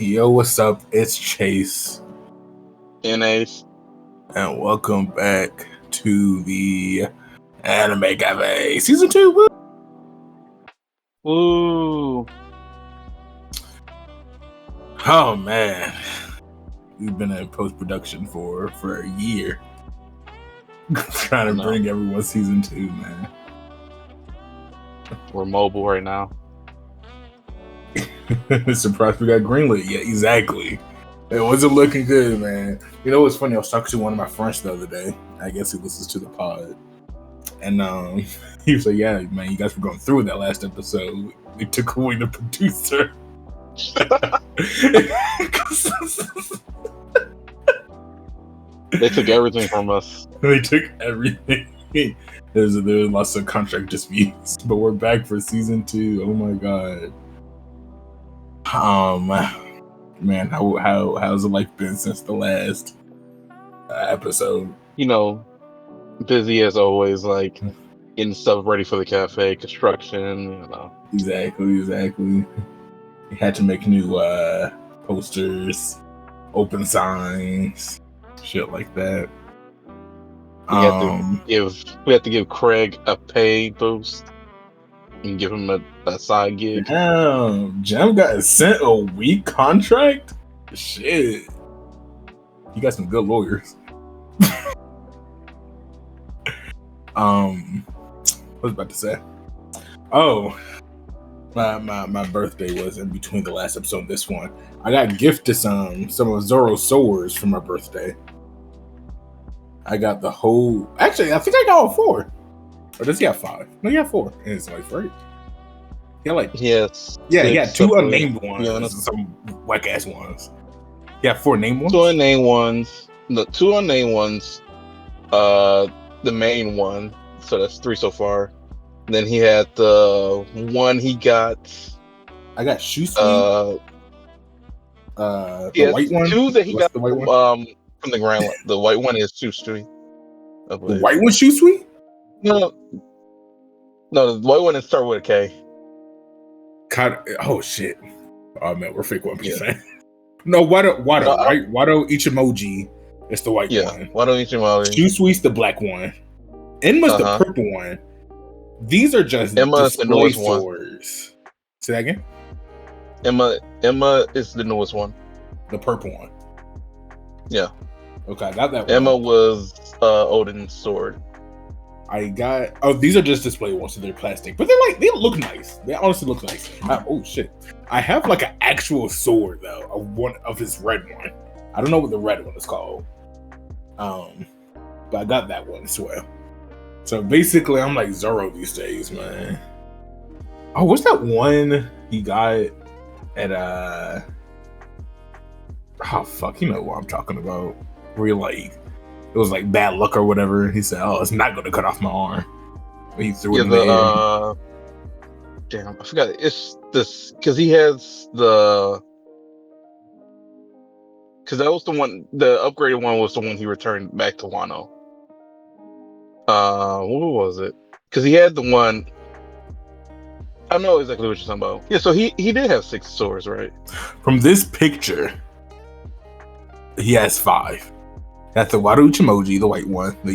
Yo, what's up? It's Chase. NAs. And welcome back to the Anime Café Season 2. Woo! Oh man. We've been in post-production for a year. Trying to bring everyone Season 2, man. We're mobile right now. Surprised we got greenlit. Yeah, exactly. It wasn't looking good, man. You know what's funny? I was talking to one of my friends the other day. I guess he listens to the pod. And he was like, yeah, man, you guys were going through that last episode. They took away the producer. They took everything from us. They took everything. There's lots of contract disputes. But we're back for Season 2. Oh my god. Man, how's the life been since the last episode? You know, busy as always, like getting stuff ready for the cafe, construction, you know. Exactly. We had to make new posters, open signs, shit like that. We have to give Craig a pay boost and give him a side gig. Damn, Jam got sent a week contract? Shit. You got some good lawyers. What was I about to say? Oh, my birthday was in between the last episode and this one. I got gifted some of Zoro's swords for my birthday. I got the whole. Actually, I think I got all 4. Or does he have 5? No, he got 4 in his life, right? Yes. Yeah, he had 2 unnamed ones, and some whack ass ones. Yeah, 4 named ones. 2 unnamed ones. The 2 unnamed ones. The main one. So that's 3 so far. And then he had the one he got. I got Shusui. The white one. 2 that he got. The white one? From the ground. The white one is Shusui. The white one, Shusui? No, the white one is start with a K. Oh shit! Oh man, we're fake One Piece fans. No, Wado, right? Wado Ichimoji is the white one. Wado Ichimoji. Shusui's the black one. Enma's the purple one. These are just Emma's the newest swords. One. Say that again. Emma is the newest one. The purple one. Yeah. Okay, I got that one. Emma was Odin's sword. I got. Oh, these are just display ones, so they're plastic, but they look nice. They honestly look nice. Oh shit! I have like an actual sword though, of one of his red one. I don't know what the red one is called. But I got that one as well. So basically, I'm like Zoro these days, man. Oh, what's that one he got at oh fuck, you know what I'm talking about? Where like. It was like bad luck or whatever. He said, "Oh, it's not going to cut off my arm." But he threw it in the air. Damn, I forgot. It's this because he has the. Because that was the one. The upgraded one was the one he returned back to Wano. What was it? Because he had the one. I know exactly what you're talking about. Yeah, so he did have 6 swords, right? From this picture, he has 5. That's the Wado Ichimoji, the white one. The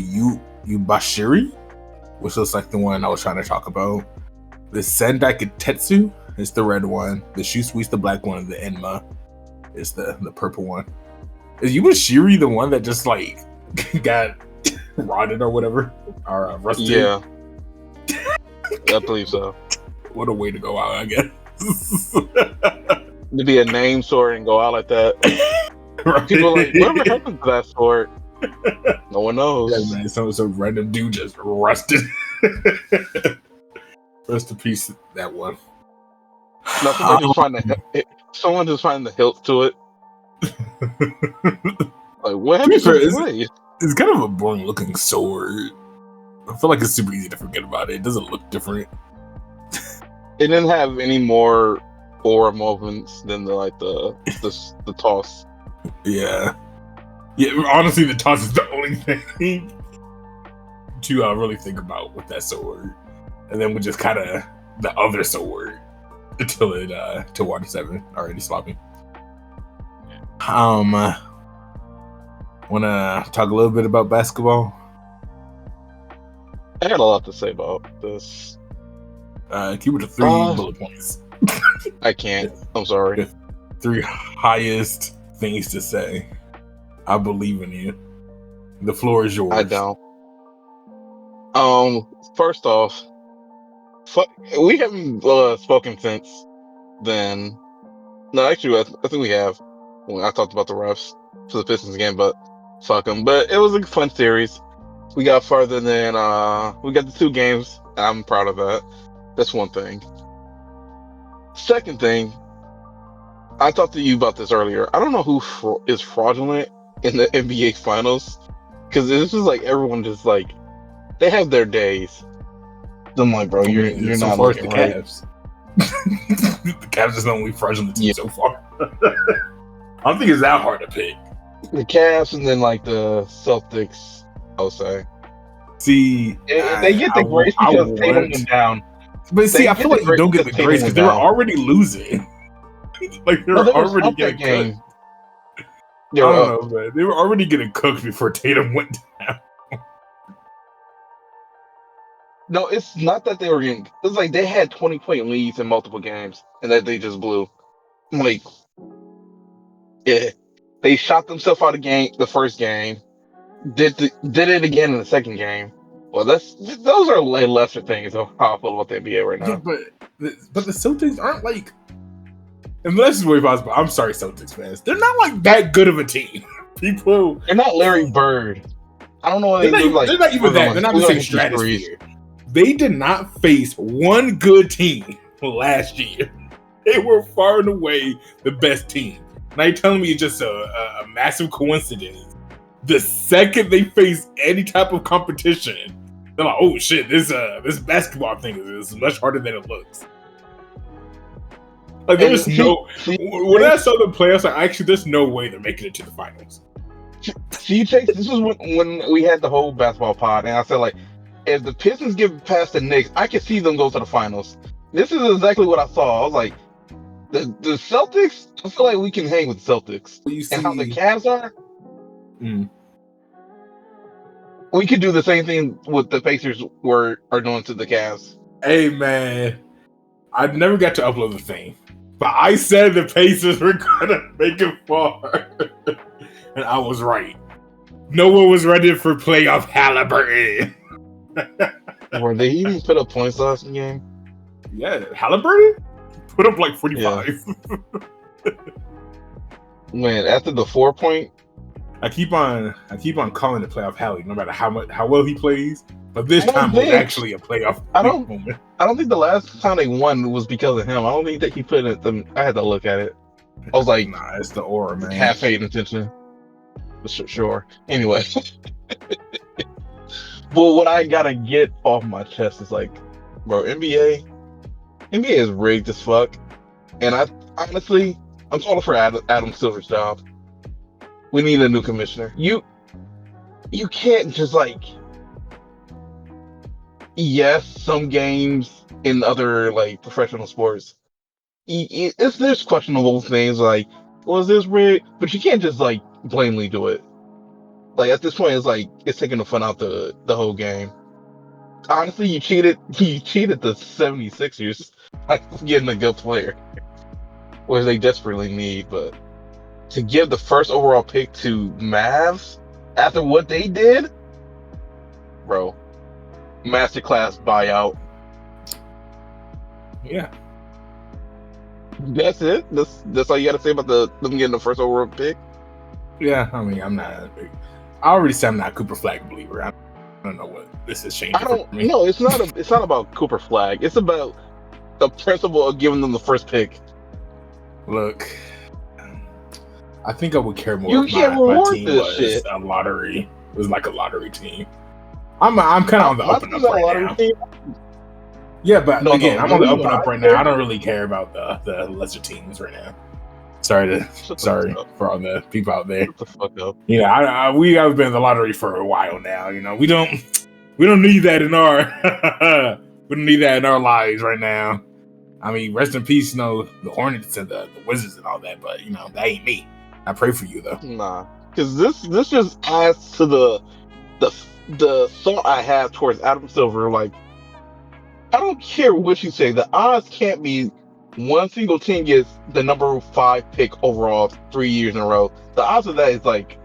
Yubashiri, which looks like the one I was trying to talk about. The Sendai Tetsu is the red one. The Shusui's the black one. The Enma is the purple one. Is Yubashiri the one that just like got rotted or whatever? Or rusted? Yeah. I believe so. What a way to go out, I guess. To be a name sword and go out like that. Right. People are like, whatever happened to that sword? No one knows. Yeah, man, some random dude just rusted. Rest in peace, that one. Someone just find the hilt to it. Like, what happened to it? It's kind of a boring looking sword. I feel like it's super easy to forget about it. It doesn't look different. It didn't have any more aura movements than the toss. Yeah. Honestly, the toss is the only thing to really think about with that sword, and then we just kind of the other sword until it to Water 7 already sloppy. Want to talk a little bit about basketball? I got a lot to say about this. Keep it to 3 bullet points. I can't. I'm sorry. 3 highest things to say. I believe in you. The floor is yours. I don't. First off, we haven't spoken since then. No, actually, I think we have. When I talked about the refs for the Pistons game, but fuck them. But it was a fun series. We got farther than we got the 2 games. I'm proud of that. That's one thing. Second thing, I talked to you about this earlier. I don't know who is fraudulent in the NBA Finals, because it's just like everyone just like they have their days. I'm like, bro, you're so not far looking the right. Cavs. The Cavs is the only fraudulent team so far. I don't think it's that hard to pick. The Cavs and then like the Celtics, I'll say. See, they get the grace because Tatum went down. But see, I feel like you don't get the grace because they were already losing. Like they were already getting cooked. I don't know, man. They were already getting cooked before Tatum went down. No, it's not that they were getting. It's like they had 20-point leads in multiple games, and that they just blew. Like, yeah, they shot themselves out of the first game. Did it again in the second game. Well, those are like lesser things of how I feel about the NBA right now. Yeah, but the Celtics aren't like. Unless it's way possible. I'm sorry, Celtics fans. They're not like that good of a team. They're not Larry Bird. I don't know what they're not even that. They're not the same stratosphere. They did not face one good team last year. They were far and away the best team. Now you're telling me it's just a massive coincidence. The second they face any type of competition, they're like, oh shit, this basketball thing is much harder than it looks. Like there's when I saw the playoffs, there's no way they're making it to the finals. See, this was when we had the whole basketball pod, and I said like, if the Pistons get past the Knicks, I can see them go to the finals. This is exactly what I saw. I was like, the Celtics, I feel like we can hang with the Celtics. And how the Cavs are, we could do the same thing with the Pacers are doing to the Cavs. Hey man, I never got to upload the thing, but I said the Pacers were gonna make it far, and I was right. No one was ready for playoff Halliburton. Were they even put up points last game? Yeah, Halliburton put up like 45. Yeah. Man, after the 4-point, I keep on calling it playoff Hallie, no matter how well he plays. But this time was actually a playoff moment. I don't think the last time they won was because of him. I don't think that he put it. I had to look at it. I was like, nah, it's the aura, man. Half paying attention. Sure. Anyway. But what I gotta get off my chest is like, bro, NBA is rigged as fuck. And I'm calling for Adam Silver's job. We need a new commissioner. You can't just like, yes, some games in other like professional sports, there's questionable things like, was this rigged? But you can't just like blatantly do it. Like at this point, it's like it's taking the fun out the whole game. Honestly, you cheated the 76ers getting a good player, which they desperately need. But to give the first overall pick to Mavs after what they did, bro, masterclass buyout. Yeah, that's it. That's all you got to say about them getting the first overall pick. Yeah, I mean, I already said I'm not a Cooper Flag believer. I don't know what this is changing. No, it's not about Cooper Flag. It's about the principle of giving them the first pick. Look, I think I would care more if my team was a lottery. It was like a lottery team. I'm kind of on the up and up right now. Team? Yeah, but again, I'm on the up and up right now. I don't really care about the lesser teams right now. Sorry for all the people out there. Shut the fuck up. You know, we have been in the lottery for a while now. You know, we don't need that in our we don't need that in our lives right now. I mean, rest in peace, you know, the Hornets and the Wizards and all that, but you know, that ain't me. I pray for you though. Nah, because this just adds to the thought I have towards Adam Silver. Like, I don't care what you say, the odds can't be one single team gets the number 5 pick overall 3 years in a row. The odds of that is like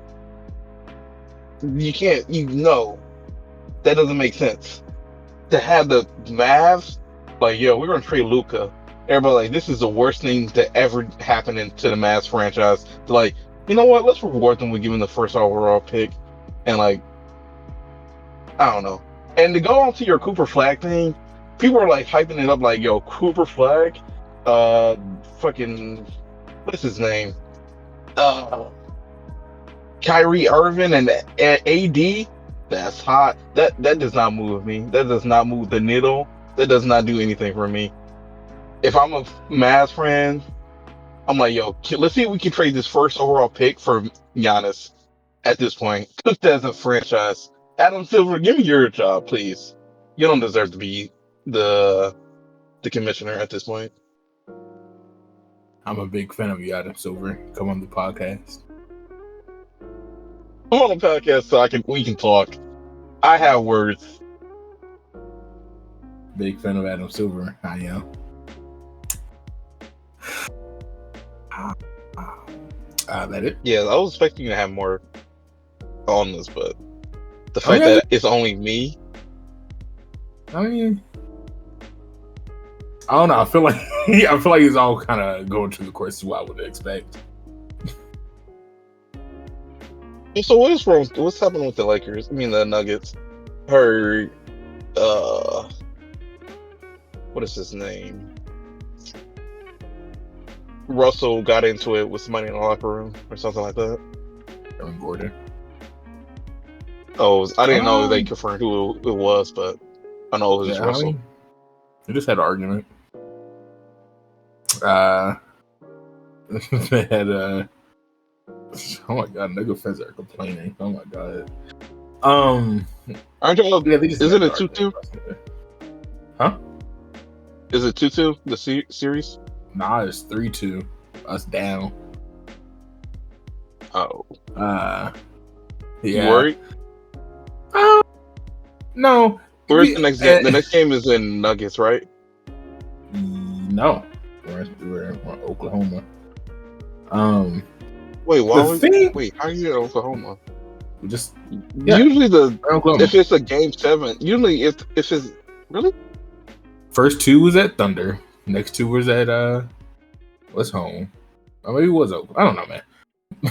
you can't. That doesn't make sense. To have the Mavs, like, yo, we're gonna trade Luca. Everybody like, this is the worst thing that ever happened into the Mavs franchise. They're like, you know what? Let's reward them with giving the first overall pick, and like, I don't know. And to go on to your Cooper Flag thing, people are like hyping it up, like, yo, Cooper Flag, fucking, what's his name? Uh, Kyrie Irving and AD. That's hot. That does not move me. That does not move the needle. That does not do anything for me. If I'm a Mavs fan, I'm like, yo, let's see if we can trade this first overall pick for Giannis at this point. Just as a franchise. Adam Silver, give me your job, please. You don't deserve to be the commissioner at this point. I'm a big fan of you, Adam Silver. Come on the podcast. I'm on the podcast so we can talk. I have words. Big fan of Adam Silver. I am. That it? Yeah, I was expecting you to have more on this, but the fact that it's only me. I mean, I don't know. I feel like it's all kind of going through the course of what I would expect. So what is wrong? What's happening with the Lakers? I mean, the Nuggets. Her, what is his name? Russell got into it with somebody in the locker room or something like that. Aaron Gordon. Oh, I didn't know they confirmed who it was, but I know it was Russell. They just had an argument. They had oh my god, nigga fans are complaining. Oh my god. Aren't you? Yeah, is it a 2-2? Huh? Is it 2-2 the series? Nah, it's 3-2. Us down. Oh. Yeah. You worried? No. Where's the next game? The next game is in Nuggets, right? No. We're in Oklahoma. Wait, wait, how are you in Oklahoma? Usually if it's a game 7, usually if it's really first 2 was at Thunder, next 2 was at what's home? Or maybe it was Oklahoma. I don't know, man.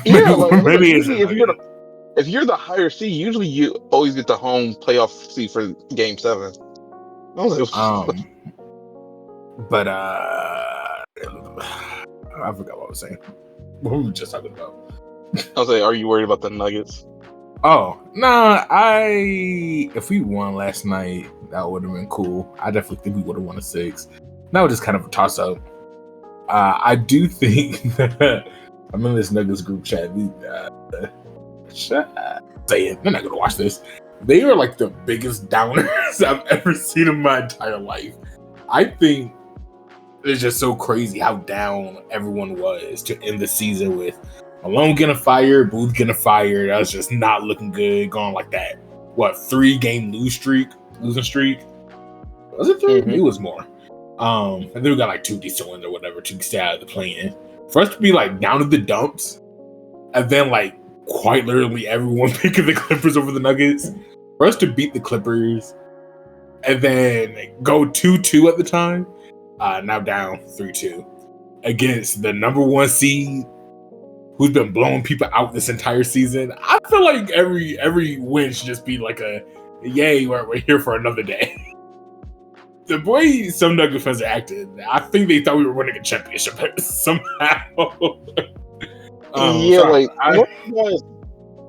Yeah, maybe if you're the higher seed, usually you always get the home playoff seed for game 7. I was like, but I forgot what I was saying. What were we just talking about? I was like, are you worried about the Nuggets? Oh, nah, if we won last night, that would have been cool. I definitely think we would have won a 6. That was just kind of a toss-up. I do think that I'm in this Nuggets group chat. Say it. They're not going to watch this. They are like the biggest downers I've ever seen in my entire life. I think it's just so crazy how down everyone was to end the season with Malone getting fired, Booth getting fired. That was just not looking good, going like that. What, 3-game losing streak? Was it 3? Mm-hmm. It was more. And then we got like 2 decent wins or whatever to stay out of the play-in. For us to be like down in the dumps, and then like quite literally everyone picking the Clippers over the Nuggets. For us to beat the Clippers, and then go 2-2 at the time, now down 3-2 against the number 1 seed, who's been blowing people out this entire season. I feel like every win should just be like a yay, we're here for another day. The way some Nugget fans are acting, I think they thought we were winning a championship somehow. I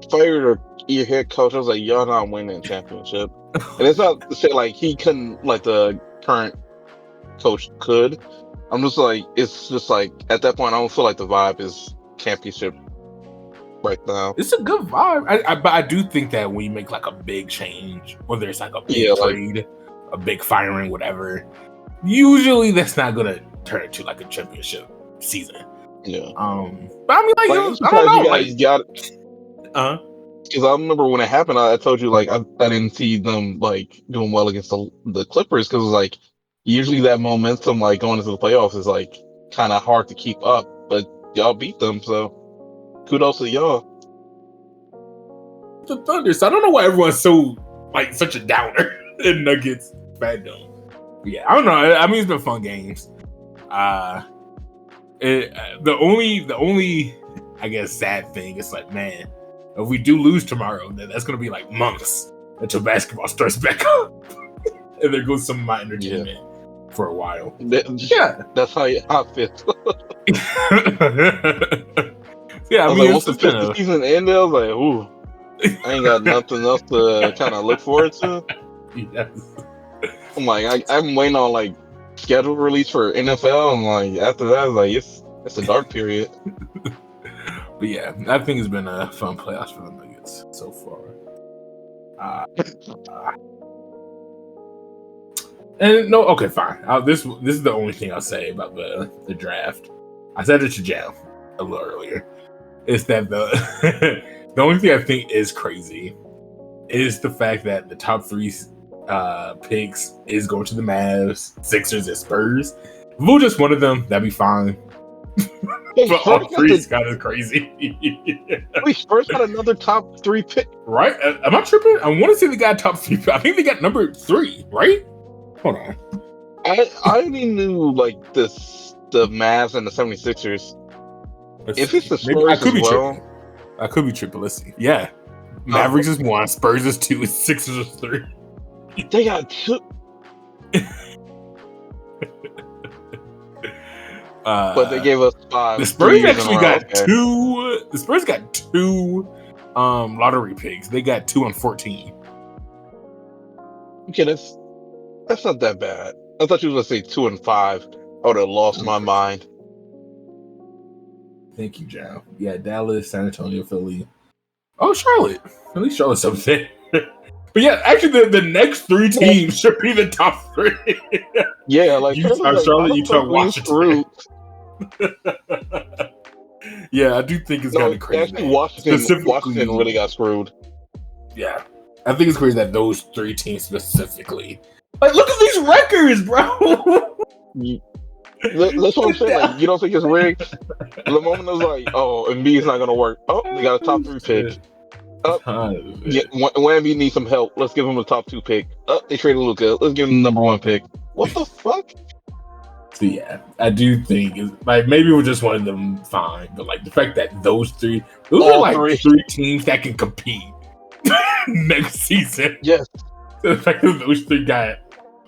fired your head coach. I was like, y'all not winning a championship. And it's not to say like he couldn't, like the current coach could. I'm just like, it's just like at that point, I don't feel like the vibe is championship right now. It's a good vibe, but I do think that when you make like a big change, whether it's like a big trade, a big firing, whatever, usually that's not gonna turn into like a championship season. Yeah. But I mean, like I'm I don't surprised you know, guys got it. uh, Because I remember when it happened, I told you like I didn't see them like doing well against the Clippers because like usually that momentum like going into the playoffs is like kind of hard to keep up, but y'all beat them, so kudos to y'all. the Thunder. So I don't know why everyone's so like such a downer in Nuggets fandom. But yeah, I don't know. I mean, it's been fun games. The only I guess sad thing is like, man, if we do lose tomorrow, then that's gonna be like months until basketball starts back up, and there goes some of my entertainment for a while. Yeah, That's how I feel. yeah. I I was mean, like, once the season ended, I was like, ooh, I ain't got nothing else to kind of look forward to. yes. I'm like, I'm waiting on like schedule release for NFL, and like after that, I was like, it's a dark period. But yeah, I think it's been a fun playoffs for the Nuggets so far. And no, okay, fine. This is the only thing I'll say about the draft. I said it to Jam a little earlier. Is that the the only thing I think is crazy is the fact that the top three picks is going to the Mavs, Sixers, and Spurs. If we're just one of them, that'd be fine. But all three is kind of crazy. Wait, Spurs got another top 3 pick, right? Am I tripping? I want to say they got top 3. I think they got number 3, right? Hold on. I only knew like the Mavs and the 76ers. If it's the Spurs as well, tripping. I could be tripping. Let's see. Yeah, Mavericks is 1, Spurs is 2, and Sixers is 3. They got 2. But they gave us 5. The Spurs actually got 2. The Spurs got 2 lottery picks. They got 2 on 14. Okay, that's not that bad. I thought you were gonna say 2 and 5. I would have lost my mind. Thank you, John. Yeah, Dallas, San Antonio, Philly. Oh, Charlotte. At least Charlotte's up there. But yeah, actually, the next 3 teams should be the top 3. Yeah, like Charlotte, Utah, Washington. Yeah, I do think it's kind of crazy. Actually, Washington really got screwed. Yeah, I think it's crazy that those 3 teams specifically. Like, look at these records, bro. That's what I'm saying. Like, you don't think it's rigged? The moment it was like, oh, Embiid's not gonna work. Oh, they got a top 3 pick. Yeah, Wemby needs some help. Let's give him a top 2 pick. They traded Luka. Let's give him the number 1 pick. What the fuck? So yeah, I do think like maybe we're just one of them, fine. But like the fact that those are like 3 teams that can compete next season. Yes. The fact that those 3 got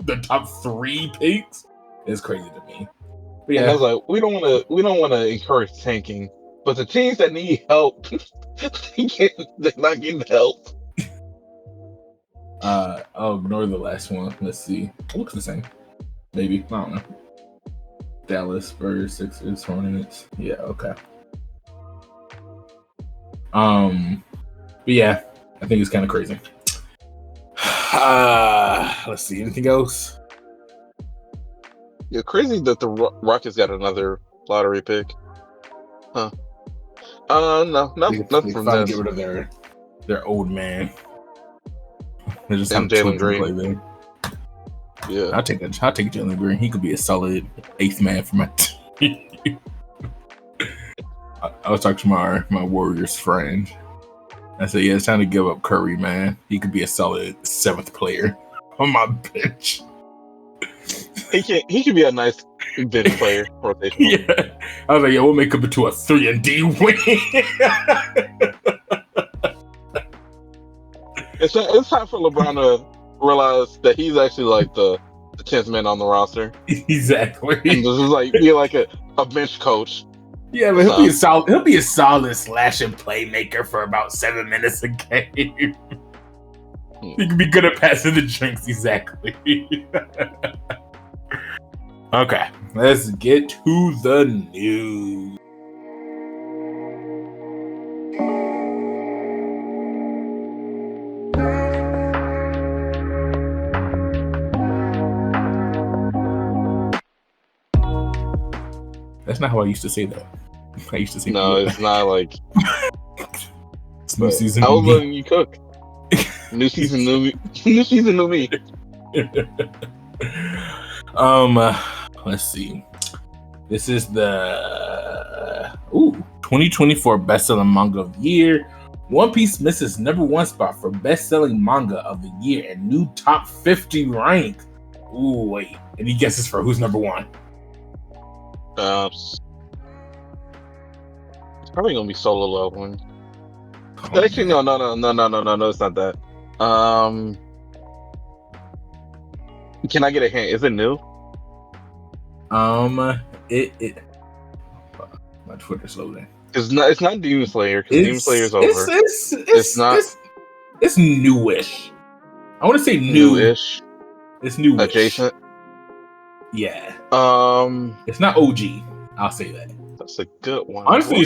the top 3 picks is crazy to me. But yeah, and I was like, we don't want to encourage tanking, but the teams that need help, they're not getting help. I'll ignore the last one. Let's see. It looks the same. Maybe. I don't know. Dallas, Spurs, Sixers, Hornets. Yeah, okay. But yeah, I think it's kind of crazy. Let's see. Anything else? Yeah, crazy that the Rockets got another lottery pick. Huh? No, nothing from this. Get rid of their old man. They just have Jalen Green. Yeah, I'll take Jalen Green. He could be a solid 8th man for my team. I was talking to my Warriors friend. I said, yeah, it's time to give up Curry, man. He could be a solid 7th player on my bench. He could be a nice bench player, rotational. Yeah, I was like, yeah, we'll make him into a 3-and-D wing. It's time for LeBron to realize that he's actually like the 10th man on the roster. Exactly. And this is like be like a bench coach. Yeah, but he'll be a solid slash and playmaker for about 7 minutes a game. He can be good at passing the drinks, exactly. Okay, let's get to the news. That's not how I used to say that. I used to say no, it's not like. It's new season. I was new letting you cook. New season, new me. New season, new me. Let's see. This is the 2024 best-selling manga of the year. One Piece misses number 1 spot for best-selling manga of the year and new top 50 rank. Ooh, wait. Any guesses for who's number 1? It's probably gonna be Solo Leveling. Oh, Actually, man. no, it's not that. Can I get a hint? Is it new? It my Twitter's loading. It's not Demon Slayer, because Demon Slayer's over. It's newish. I want to say Newish. It's newish. Adjacent. Yeah. It's not OG. I'll say that. That's a good one. Honestly,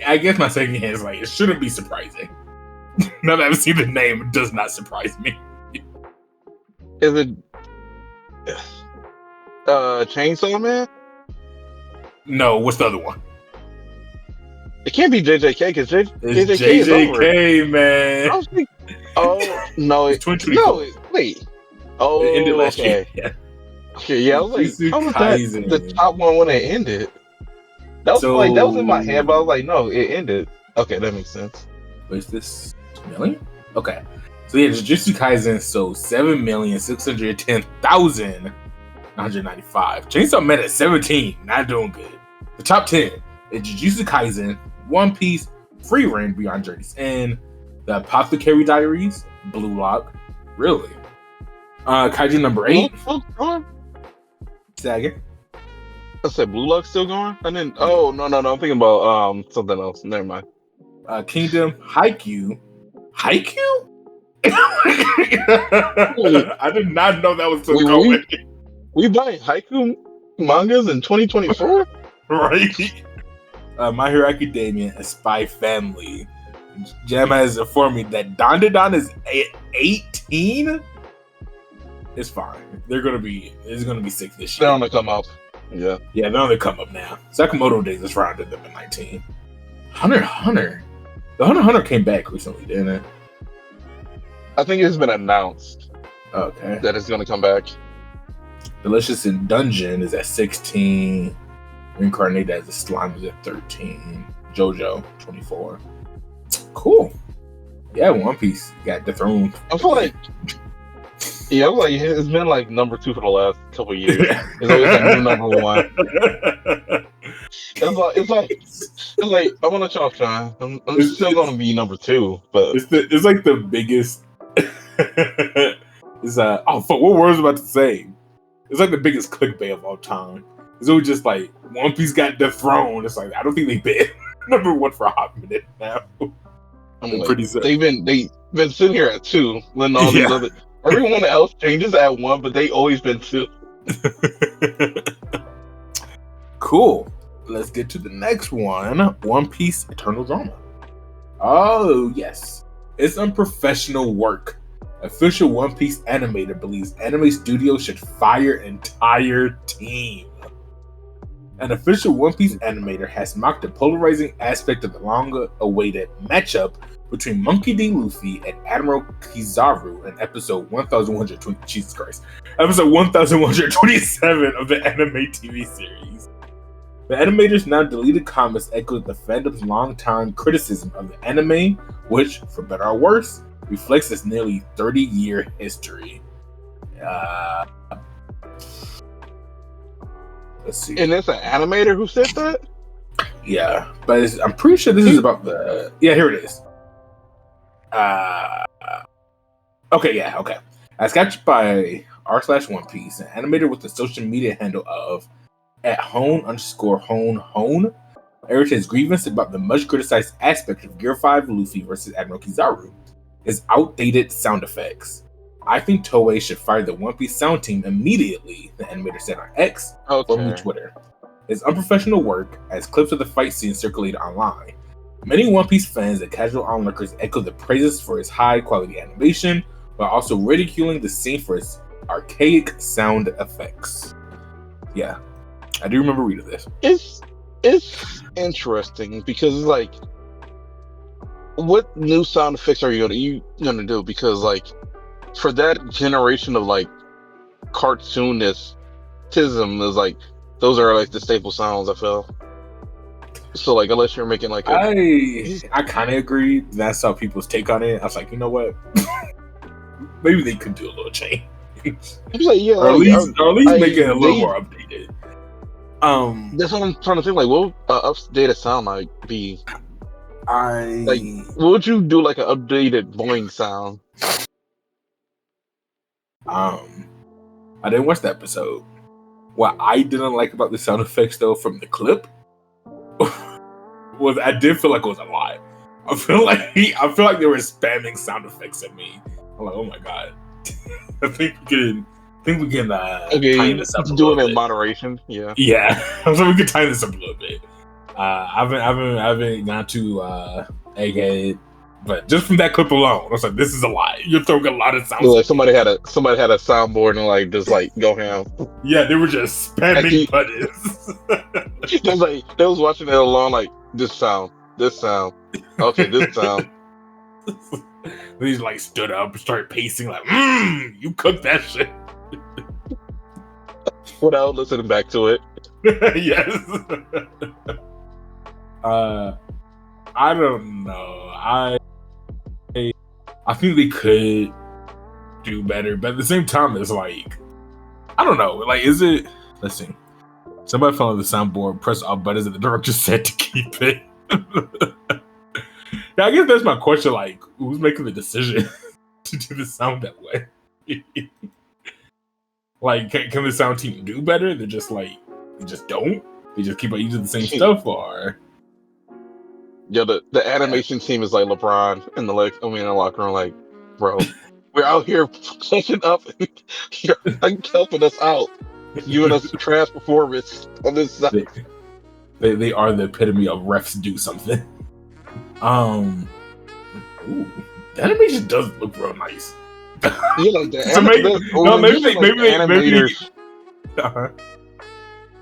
I guess my second hint is like it shouldn't be surprising. Now that I've seen the name, it does not surprise me. Is it Chainsaw Man? No, what's the other one? It can't be JJK because JJK is JJK, over. man. I was like, oh no, it's 2024. No, wait. Oh, it ended last year. Yeah. Okay, yeah. I was like, how was that the top one when it ended? That was that was in my head, but I was like, no, it ended. Okay, that makes sense. Is this million? Okay. So yeah, Jujutsu Kaisen sold 7,610,195. Chainsaw Man at 17, not doing good. The top 10 is Jujutsu Kaisen, One Piece, Free Reign Beyond Journey's End, The Apothecary Diaries, Blue Lock, really? Kaiju number 8. Saga. I said Blue Lock's still going? I didn't. Oh no! I'm thinking about something else. Never mind. Kingdom, Haikyuu. Haikyuu? I did not know that was so going. We buying Haikyuu mangas in 2024? Right? My Hero Academia, a Spy Family. Jam has informed me that Don is 18. It's fine. It's gonna be 6 this year. They're on the come up. Yeah, they're on the come up now. Sakamoto Days is rounded them at 19. Hunter. The Hunter came back recently, didn't it? I think it's been announced. Okay. That it's gonna come back. Delicious in Dungeon is at 16. Reincarnated as a Slime is at 13. JoJo 24. Cool. Yeah, One Piece got dethroned. I feel like it's been like number 2 for the last couple of years. It's always like new number 1. It's like I want to chalk shine. I'm still gonna be number 2, but it's like the biggest. It's fuck, what word was I about to say? It's like the biggest clickbait of all time. It's always just like One Piece got dethroned. It's like I don't think they've been number 1 for a hot minute now. I'm pretty sad. They've been sitting here at 2, letting all these other everyone else changes at 1, but they always been 2. Cool. Let's get to the next one. One Piece Eternal Drama. Oh yes, it's unprofessional work. Official One Piece animator believes anime studio should fire entire team. An official One Piece animator has mocked the polarizing aspect of the long-awaited matchup between Monkey D. Luffy and Admiral Kizaru in episode 1120. Jesus Christ, episode 1127 of the anime TV series. The animator's now deleted comments echoed the fandom's long-time criticism of the anime, which, for better or worse, reflects its nearly 30-year history. Let's see. And it's an animator who said that? Yeah, but I'm pretty sure this is about the... Yeah, here it is. Okay. As captured by r/One Piece, an animator with the social media handle of @hone_hone aired his grievance about the much criticized aspect of Gear 5 Luffy versus Admiral Kizaru, his outdated sound effects. I think Toei should fire the One Piece sound team immediately, the animator said on X, formerly Twitter. His unprofessional work, as clips of the fight scene circulated online. Many One Piece fans and casual onlookers echoed the praises for his high-quality animation, while also ridiculing the scene for its archaic sound effects. Yeah, I do remember reading this. Is It's interesting because it's like, what new sound effects are you gonna do? Because like for that generation of like cartoonistism is like those are like the staple sounds I feel. So like unless you're making like a I kind of agree. That's how people's take on it. I was like, you know what? Maybe they could do a little change, I'm like, yeah, or like at least make it a little they more updated. that's what I'm trying to think. Like, what would updated sound like be? Like, what would you do like an updated boing sound? I didn't watch the episode. What I didn't like about the sound effects though from the clip was I did feel like it was a lot. I feel like they were spamming sound effects at me. I'm like, oh my god. I think we can tighten this up a doing little it bit. in moderation. Yeah. Yeah, so we can tighten this up a little bit. I haven't gone to Egghead, but just from that clip alone, I was like, this is a lot. You're throwing a lot of sounds. Like somebody had a soundboard and like just like go ham. Yeah, they were just spamming buttons. They was watching it along like this sound, okay, this sound. They just like stood up and started pacing like, you cooked that shit. Without listening back to it. Yes. I don't know. I think they could do better, but at the same time, it's like, I don't know. Like, is it? Let's see. Somebody fell on the soundboard, press all buttons, and the director said to keep it. Yeah, I guess that's my question. Like, who's making the decision to do the sound that way? Like, can the sound team do better? They're just like, they just don't. They just keep on using the same stuff, or yeah, the animation team is like LeBron in the locker room, like, bro, we're out here pushing up, and you're helping us out, giving us trash performance on this side. They are the epitome of refs do something. Ooh, the animation does look real nice. Yeah, like the so maybe animators. Uh-huh.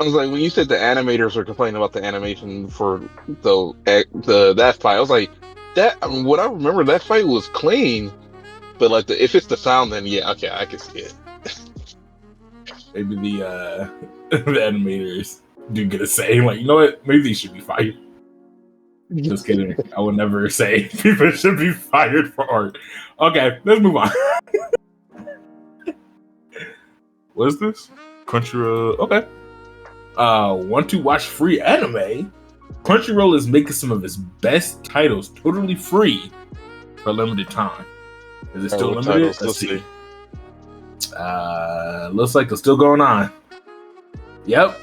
I was like, when you said the animators are complaining about the animation for that fight, I was like, what I remember, that fight was clean, but like if it's the sound, then yeah, okay, I can see it. Maybe the animators do get a say. Like, you know what? Maybe they should be fired. Just kidding. I would never say people should be fired for art. Okay, let's move on. What is this? Crunchyroll. Okay. Want to watch free anime? Crunchyroll is making some of its best titles totally free for a limited time. Is it still limited? Let's see. Looks like it's still going on. Yep.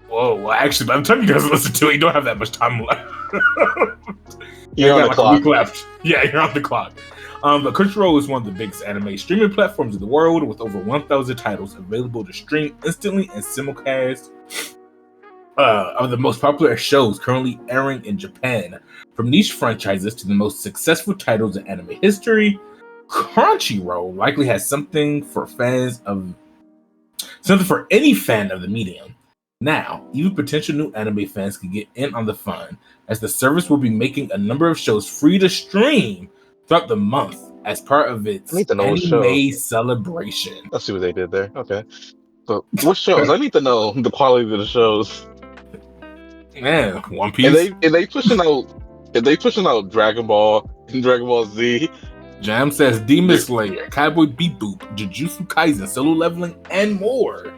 Whoa, well, actually, by the time you guys listen to it, you don't have that much time left. You're on the clock. A week left. Yeah, you're on the clock. But Crunchyroll is one of the biggest anime streaming platforms in the world, with over 1,000 titles available to stream instantly and simulcast. Of the most popular shows currently airing in Japan, from niche franchises to the most successful titles in anime history, Crunchyroll likely has something for any fan of the medium. Now, even potential new anime fans can get in on the fun, as the service will be making a number of shows free to stream throughout the month as part of its anime celebration. Let's see what they did there. Okay. So, what shows? I need to know the quality of the shows. Man, One Piece. And they pushing out Dragon Ball and Dragon Ball Z. Jam says Demon Slayer, Cowboy Bebop, Jujutsu Kaisen, Solo Leveling, and more.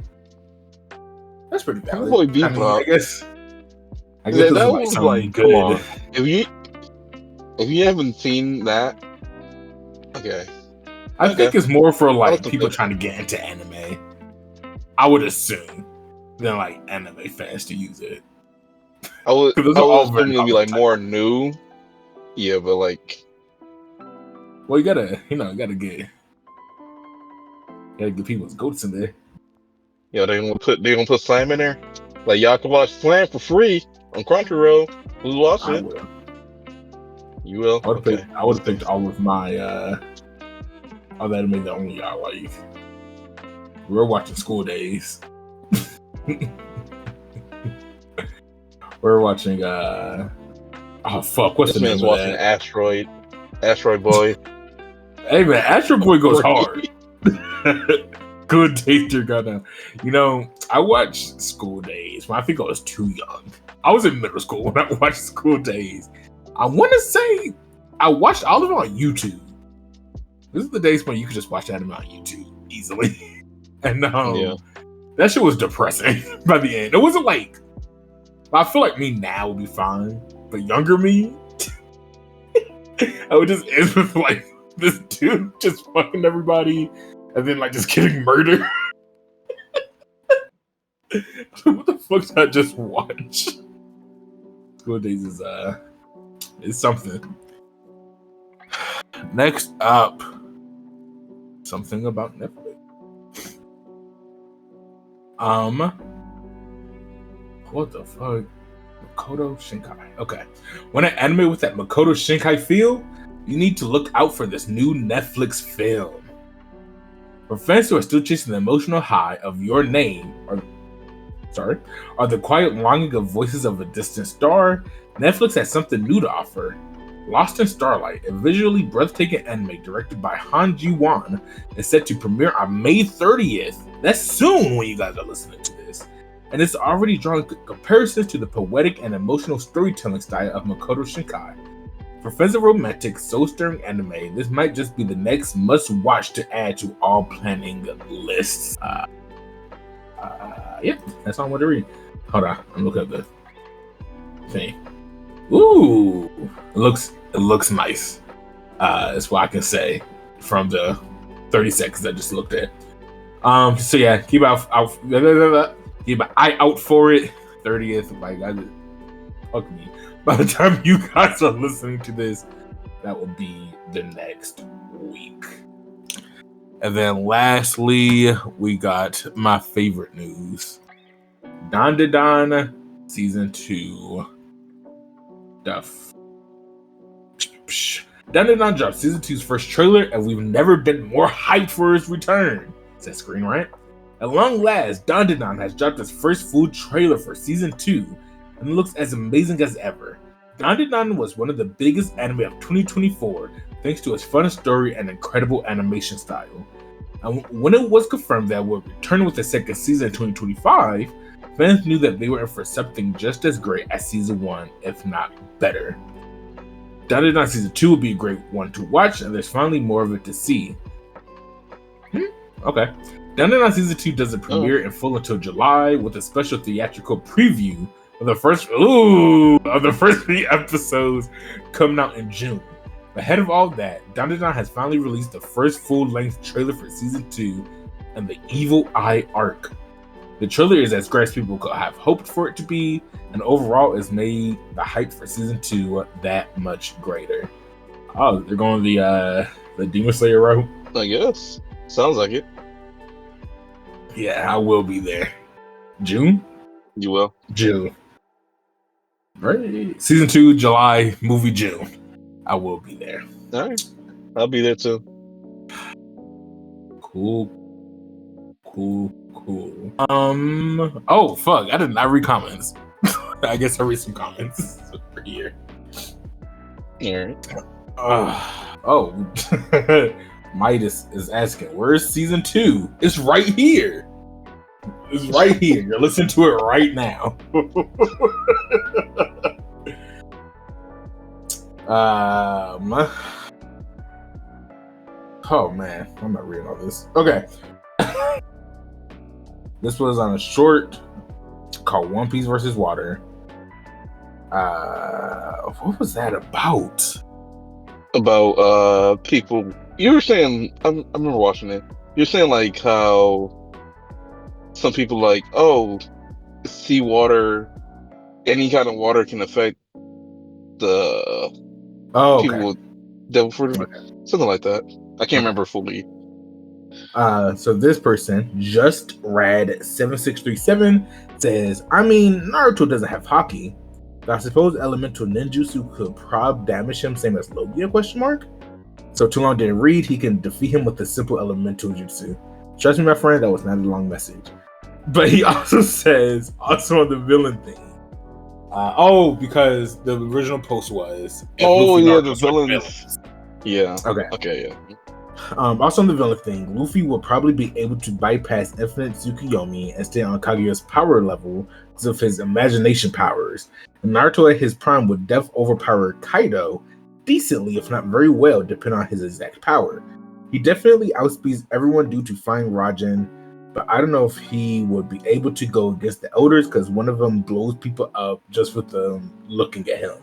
That's pretty valid. Cowboy Bebop. I guess that was like, good. Come on. If you haven't seen that, okay. I think it's more for like people trying to get into anime. I would assume than like anime fans to use it. I would assume it'd be like more new. Yeah, but like, well, you gotta get people's goats in there. Yeah, they gonna put Slam in there. Like, y'all can watch Slam for free on Crunchyroll. Who's watching it? Will. You will. I would have picked all of my all that anime that only y'all like. We're watching School Days. We're watching oh fuck, what's This the name man's of watching that? Asteroid Boy. Hey man, Astro Boy goes hard. Good taste, your goddamn. You know, I watched School Days when I think I was too young. I was in middle school when I watched School Days. I want to say I watched all of it on YouTube. This is the days when you could just watch anime on YouTube easily. And that shit was depressing by the end. It wasn't like, I feel like me now would be fine, but younger me, I would just end with like this dude just fucking everybody and then like just getting murdered. What the fuck did I just watch? School Days is something. Next up, something about Netflix. What the fuck? Makoto Shinkai. Okay. When an anime with that Makoto Shinkai feel, you need to look out for this new Netflix film. For fans who are still chasing the emotional high of Your Name, or the quiet longing of Voices of a Distant Star, Netflix has something new to offer. Lost in Starlight, a visually breathtaking anime directed by Han Ji-won, is set to premiere on May 30th. That's soon when you guys are listening to this. And it's already drawing comparisons to the poetic and emotional storytelling style of Makoto Shinkai. For fans of romantic, soul-stirring anime, this might just be the next must-watch to add to all planning lists. Yeah, that's all I want to read. Hold on, I'm looking at the thing. Ooh, it looks nice. That's what I can say from the 30 seconds I just looked at. So yeah, keep keep an eye out for it. 30th, like fuck me. By the time you guys are listening to this, that will be the next week. And then lastly, we got my favorite news. Dandadan Season 2 stuff. Dandadan dropped Season 2's first trailer, and we've never been more hyped for his return, says Screen Rant. At long last, Dandadan has dropped its first full trailer for Season 2, and it looks as amazing as ever. Dandadan was one of the biggest anime of 2024, thanks to its fun story and incredible animation style. And when it was confirmed that it would return with a second season in 2025, fans knew that they were in for something just as great as Season 1, if not better. Dandadan Season 2 will be a great one to watch, and there's finally more of it to see. Okay. Dandadan Season 2 doesn't premiere in full until July, with a special theatrical preview of the first 3 episodes coming out in June. Ahead of all that, Dandadan has finally released the first full-length trailer for Season 2 and the Evil Eye arc. The trailer is as great as people could have hoped for it to be, and overall has made the hype for Season 2 that much greater. Oh, they're going the Demon Slayer route? I guess. Sounds like it. Yeah, I will be there. June? You will? June. Right. Season 2, July, movie June. I will be there. Alright. I'll be there too. Cool. Oh fuck, I did not read comments. I guess I read some comments for here. Alright. Oh. Midas is asking, where's Season 2? It's right here. It's right here. You're listening to it right now. Oh man, I'm not reading all this. Okay. This was on a short called One Piece versus Water. What was that about? About people. You were saying, I remember watching it. You're saying like how some people like, oh, seawater, any kind of water can affect the people with devil fruit, something like that. I can't remember fully. So this person, Just Rad 7637, says, I mean, Naruto doesn't have haki, but I suppose elemental ninjutsu could prob damage him, same as Logia, question mark? So too long didn't read, he can defeat him with a simple elemental jutsu. Trust me, my friend, that was not a long message. But he also says, also on the villain thing, Because the original post was if Oh Luffy yeah, Naruto the are villains. Yeah. Okay. Okay. Yeah. Also on the villain thing, Luffy will probably be able to bypass infinite Tsukuyomi and stay on Kaguya's power level because of his imagination powers. And Naruto at his prime would overpower Kaido decently, if not very well, depending on his exact power. He definitely outspeeds everyone due to flying Rajan, but I don't know if he would be able to go against the elders because one of them blows people up just with them looking at him.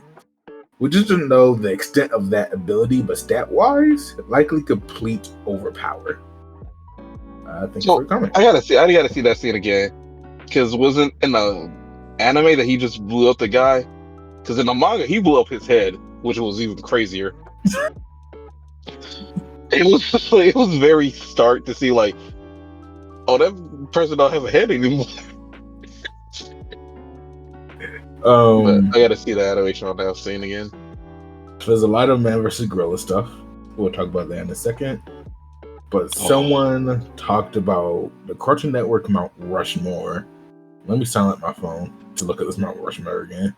We just don't know the extent of that ability, but stat-wise, likely complete overpower. Thank you for So your comment. I gotta see that scene again. Because wasn't in the anime that he just blew up the guy? Because in the manga he blew up his head, which was even crazier. It was just like, it was very stark to see like, oh, that person don't have a head anymore. But I gotta see the animation on that scene again. There's a lot of man versus gorilla stuff. We'll talk about that in a second. But someone talked about the Cartoon Network Mount Rushmore. Let me silence my phone to look at this Mount Rushmore again.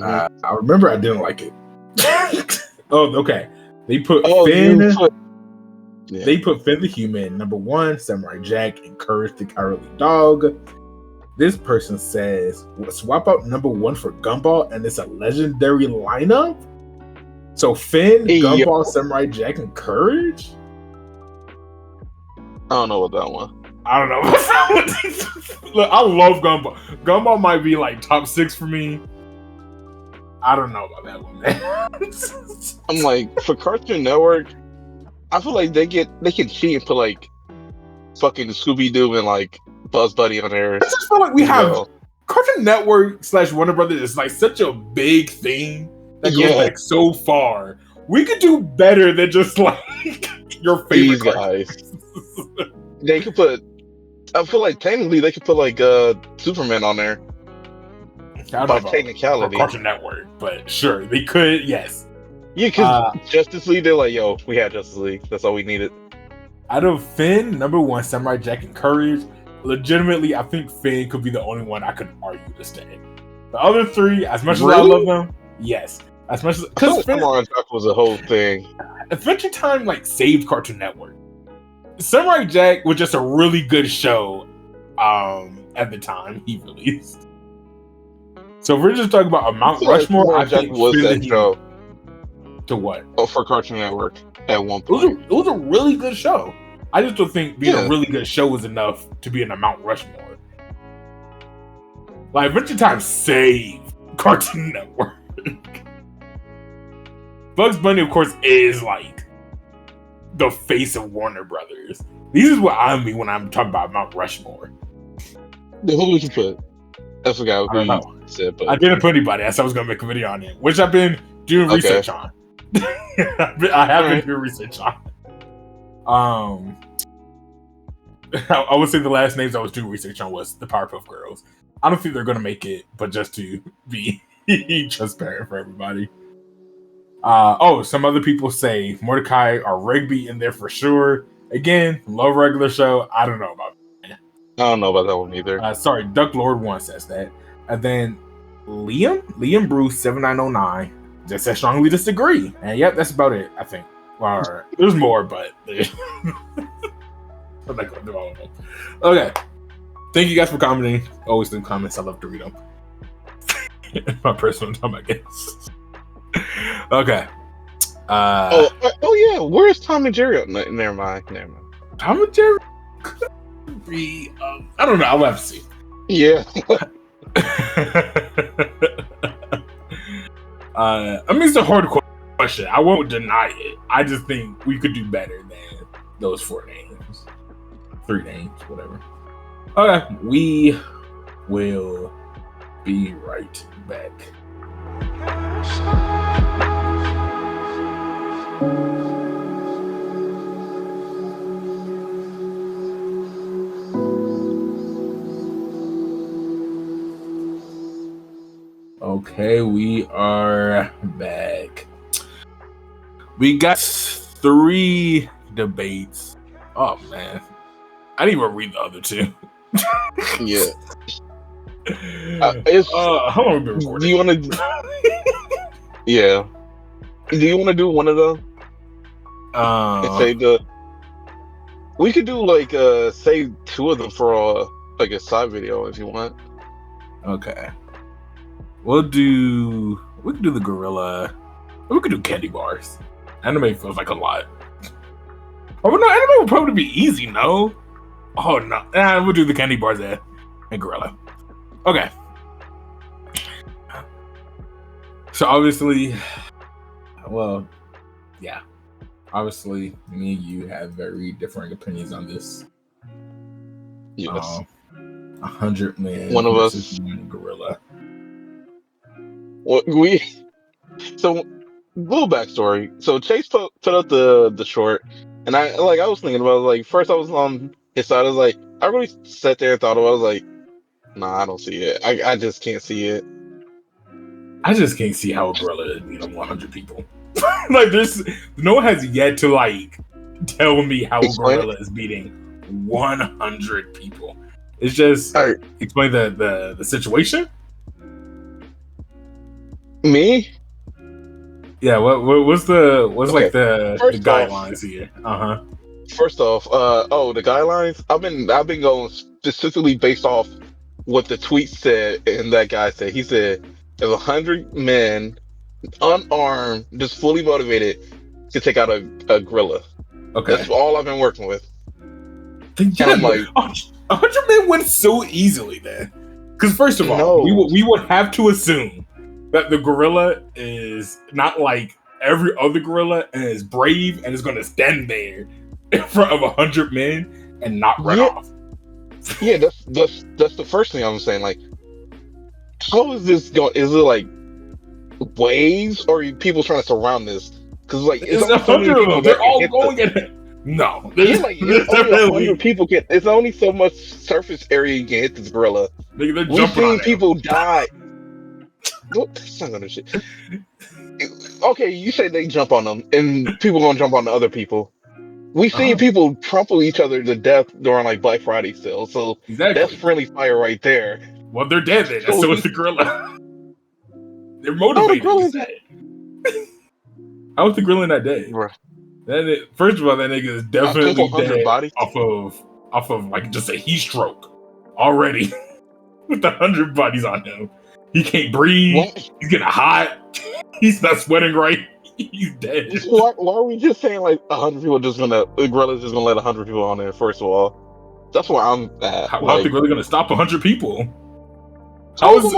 I remember I didn't like it. Oh, okay. They put Finn. They put Finn the Human, number 1, Samurai Jack, and Courage the Cowardly Dog. This person says, swap out number 1 for Gumball, and it's a legendary lineup? So Finn, Gumball, Samurai Jack, and Courage? I don't know about that one. I don't know. Look, I love Gumball. Gumball might be like top 6 for me. I don't know about that one, man. I'm like, for Cartoon Network, I feel like they can cheat and put like fucking Scooby Doo and like Buzz Bunny on there. I just feel like we have Cartoon Network / Warner Brothers is like such a big thing that goes back so far. We could do better than just like your favorite guys. They could put. I feel like technically they could put like Superman on there. By technicality, Cartoon Network, but sure they could. Yes. Yeah, because Justice League, they're like, yo, we had Justice League. That's all we needed. Out of Finn, number 1, Samurai Jack, and Courage, legitimately, I think Finn could be the only one I could argue to stay. The other 3, as much as I love them, yes. As much as because Samurai Jack was a whole thing. Adventure Time like saved Cartoon Network. Samurai Jack was just a really good show at the time he released. So if we're just talking about a Mount Rushmore, I think was that show. To what? Oh, for Cartoon Network at one point. It was a really good show. I just don't think being a really good show was enough to be in a Mount Rushmore. Like Adventure Time saved Cartoon Network. Bugs Bunny, of course, is like the face of Warner Brothers. This is what I mean when I'm talking about Mount Rushmore. Who would you put? I forgot who you said, but I didn't put anybody. I said I was gonna make a video on it, which I've been doing research on. I have been doing research on. I would say the last names I was doing research on was the Powerpuff Girls. I don't think they're gonna make it, but just to be transparent for everybody. Some other people say Mordecai or Rigby in there for sure. Again, love regular show. I don't know about that. I don't know about that one either. Sorry, Duck Lord 1 says that. And then Liam Bruce 7909 just said strongly disagree. And yep, that's about it, I think. Well, there's more, but I'm not going to do all of them. Okay. Thank you guys for commenting. Always leave comments. I love to read them. My personal time, I guess. Okay. Yeah. Where's Tom and Jerry? No, never mind. Tom and Jerry could be. I don't know. I'll have to see. Yeah. I mean, it's a hard question. I won't deny it. I just think we could do better than those 4 names, 3 names, whatever. Okay, we will be right back. Okay, we are back. We got 3 debates. Oh man, I didn't even read the other 2. Yeah. It's. How long have we been Do recording? you want to? Yeah. Do you want to do one of them and say the? We could do like say two of them for like a side video if you want. Okay. We could do the gorilla. We could do candy bars. Anime feels like a lot. Oh no, anime would probably be easy, no? Oh no. We'll do the candy bars and gorilla. Okay. So obviously, well, yeah. Obviously, me and you have very differing opinions on this. Yes. 100 men One of versus us. one gorilla. So little backstory. So Chase put up the short, and I was thinking about it, like first I was on his side. I was like, I really sat there and thought about it. I was like, nah, I don't see it. I just can't see it. I just can't see how a gorilla is beating 100 people. Like, no one has yet to like tell me how a gorilla is beating 100 people. It's just explain the situation. Me? Yeah. What's Okay. like the guidelines here? First off, the guidelines. I've been going specifically based off what the tweet said, and that guy said. He said if 100 men, unarmed, just fully motivated, could take out a gorilla. Okay. That's all I've been working with. And I'm like, 100 men went so easily then. Because first of all, we would have to assume that the gorilla is not like every other gorilla and is brave and is going to stand there in front of 100 men and not run off. Yeah, that's the first thing I'm saying. Like, how is this going? Is it like waves or are people trying to surround this? Because like it's 100 of them. They're all going at it. No, there's only 100 people can. It's only so much surface area you can hit this gorilla. We've seen people die. That's not gonna shit. Okay, you say they jump on them, and people gonna jump on the other people. We've seen people trample each other to death during like Black Friday sale, so that's friendly fire right there. Well, they're dead then. So is the gorilla. They're motivated. How was the gorilla in that day? First of all, that nigga is definitely dead off of like just a heat stroke already with 100 bodies on him. He can't breathe. He's getting hot. He's not sweating right. He's dead. Why are we just saying like 100 people the gorilla's just gonna let 100 people on there? First of all, that's where I'm at. How's the gorilla gonna stop 100 people? How's a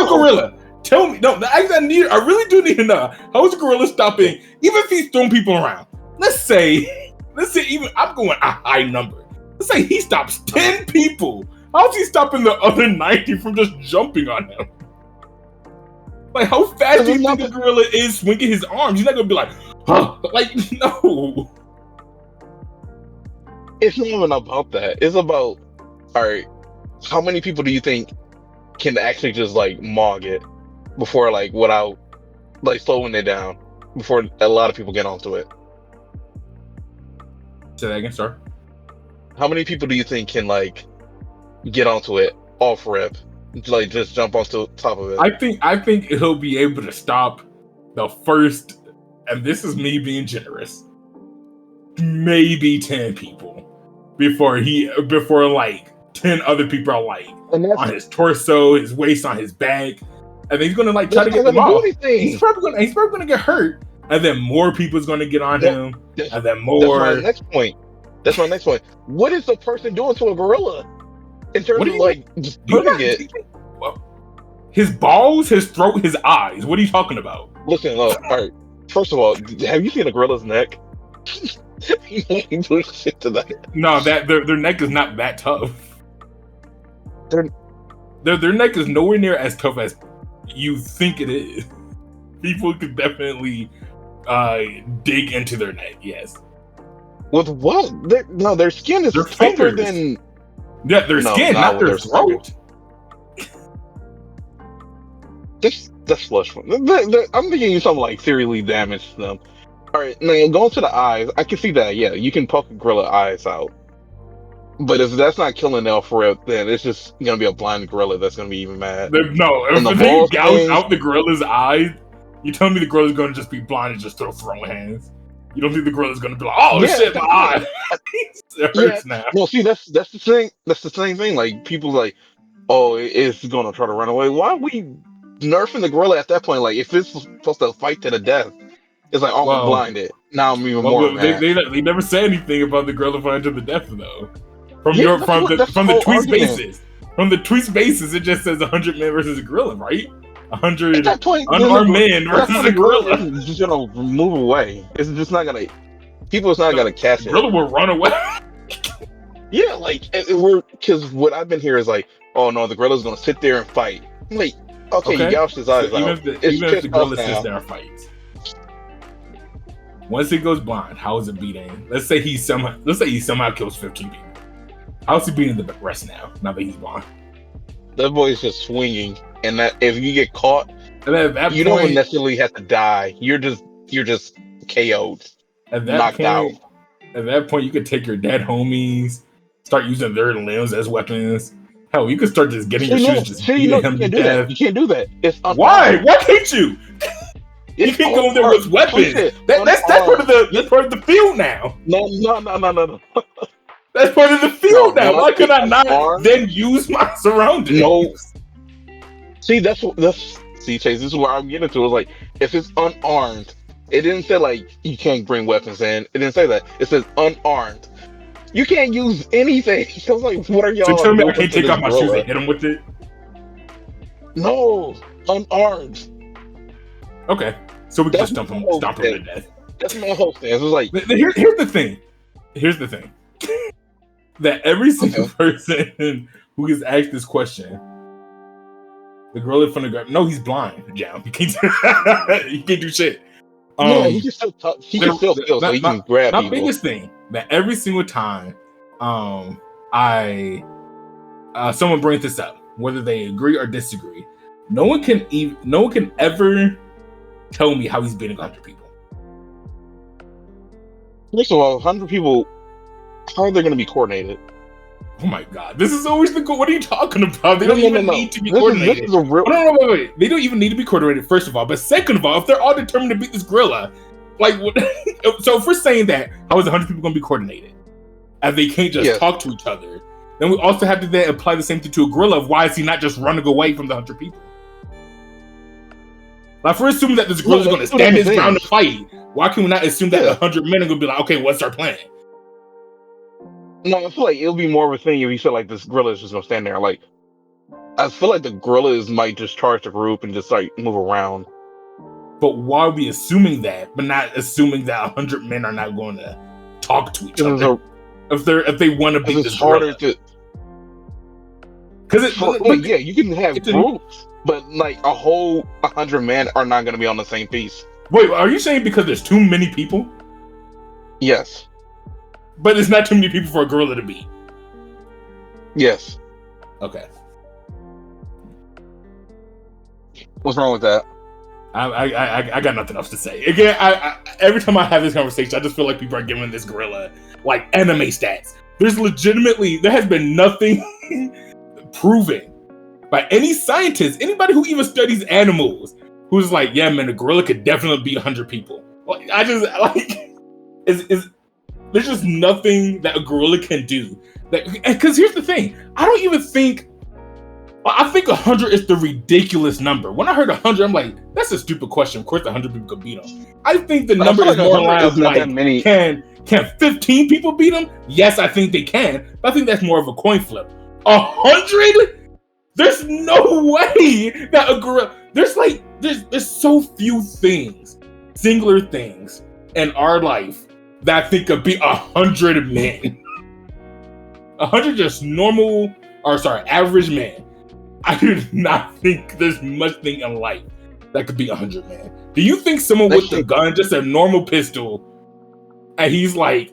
gorilla? Tell me. No, I really do need to know. How is a gorilla stopping? Even if he's throwing people around. Let's say even I'm going a high number. Let's say he stops 10 people. How's he stopping the other 90 from just jumping on him? Like, how fast do you think the gorilla is swinging his arms? He's not gonna be like, huh? Like, no. It's not even about that. It's about, all right, how many people do you think can actually just like mog it before like without like slowing it down before a lot of people get onto it? Say that again, sir. How many people do you think can like get onto it off rip? Like just jump onto top of it. I think he'll be able to stop the first, and this is me being generous, maybe 10 people before like 10 other people are like on his torso, his waist, on his back, and then he's gonna like try to get them off. He's probably gonna get hurt, and then more people's gonna get on him, and then more. That's my next point. What is the person doing to a gorilla? In terms of like just putting it, his balls, his throat, his eyes. What are you talking about? Listen, look. All right. First of all, have you seen a gorilla's neck? Do shit to that. No, their neck is not that tough. Their neck is nowhere near as tough as you think it is. People could definitely dig into their neck. Yes. With what? Their skin is tougher than. Yeah, their skin, not their throat. That's flush. I'm thinking you something like seriously damaged them. All right, now going to the eyes, I can see that. Yeah, you can poke a gorilla eyes out. But if that's not killing L for real, then it's just gonna be a blind gorilla that's gonna be even mad. No, And the if they balls gouge thing, out the gorilla's eyes, you tell me the gorilla's gonna just be blind and just throw throwing hands? You don't think the gorilla's gonna be like, oh yeah, shit, my eye, it yeah. hurts now. No, see, that's the thing. That's the same thing. Like people like, oh, it's gonna try to run away. Why are we nerfing the gorilla at that point? Like if it's supposed to fight to the death, it's like, oh, I'm Well, blinded. Now I'm even more well, mad. they never say anything about the gorilla fighting to the death though. From Yeah, that's the whole tweets argument. basis. From the tweets basis, it just says 100 men versus a gorilla, right? 100 At that point, unarmed men versus a gorilla. is just gonna move away. It's just not gonna. People is not gonna catch The it. gorilla will run away. Yeah, like we're because what I've been hearing is like, oh no, the gorilla's gonna sit there and fight. I'm like, okay, you gouged his eyes So out. even It's if the pissed off gorilla sits now. there and fights, once it goes blind, how is it beating? Let's say he somehow kills 15 people. How's he beating the rest now? Now that he's blind, That boy's just swinging, and that if you get caught, and then at that you point, don't necessarily have to die. You're just KO'd, at that knocked out. point, at that point, you could take your dead homies, start using their limbs as weapons. Hell, you could start just getting your shoes, just beating him to you can't do that. death. You can't do that. It's unarmed. Why? Why can't you? You It's can't go in there unarmed. with weapons. That's part of the field now. No. That's part of the field No, now. Why could I not unarmed? then use my surroundings? No. See, Chase. This is where I'm getting to. It's like if it's unarmed, it didn't say like you can't bring weapons in. It didn't say that. It says unarmed. You can't use anything. I was like, what are y'all? So tell me I doing can't to take off my this shoes gorilla? and hit him with it? No, unarmed. Okay. So we can just That's stomp him to death. That's my whole stance. It's like Here's the thing. Here's the thing. That every single person who gets asked this question, the gorilla from the grab. No, he's blind. Yeah, he can't. He can't do shit. yeah, he can still talk. He can still feel, so he can grab my people. biggest thing that every single time, someone brings this up, whether they agree or disagree, no one can ever tell me how he's beating 100 people. First of all, 100 people. How are they going to be coordinated? Oh my god, this is always what are you talking about? They don't even need to be This coordinated. is a real. No, wait. They don't even need to be coordinated, first of all. But second of all, if they're all determined to beat this gorilla, like, so if we're saying that, how is 100 people going to be coordinated? And they can't just talk to each other. Then we also have to then apply the same thing to a gorilla of why is he not just running away from the 100 people? Like, if we're assuming that this gorilla is going to stand his ground and fight, why can we not assume that the 100 men are going to be like, okay, what's our plan? No, I feel like it'll be more of a thing if you said like this gorilla is just gonna stand there. Like, I feel like the gorillas might just charge the group and just like move around. But why are we assuming that, but not assuming that 100 men are not going to talk to each other if they want to beat this gorilla? Because yeah, you can have groups, but like a whole 100 men are not going to be on the same piece. Wait, are you saying because there's too many people? Yes. But it's not too many people for a gorilla to beat. Yes. Okay. What's wrong with that? I got nothing else to say. Again, every time I have this conversation, I just feel like people are giving this gorilla like anime stats. There has been nothing proven by any scientist, anybody who even studies animals, who's like, yeah, man, a gorilla could definitely beat 100 people. Like, I just like there's just nothing that a gorilla can do. Because here's the thing, I think 100 is the ridiculous number. When I heard 100, I'm like, that's a stupid question. Of course, 100 people could beat him. I think the number is more in line of like, can 15 people beat him? Yes, I think they can. But I think that's more of a coin flip. 100? There's no way that a gorilla. There's so few things, singular things in our life that I think could be 100 men. 100 just average men. I do not think there's much thing in life that could be 100 men. Do you think someone with a gun, just a normal pistol, and he's like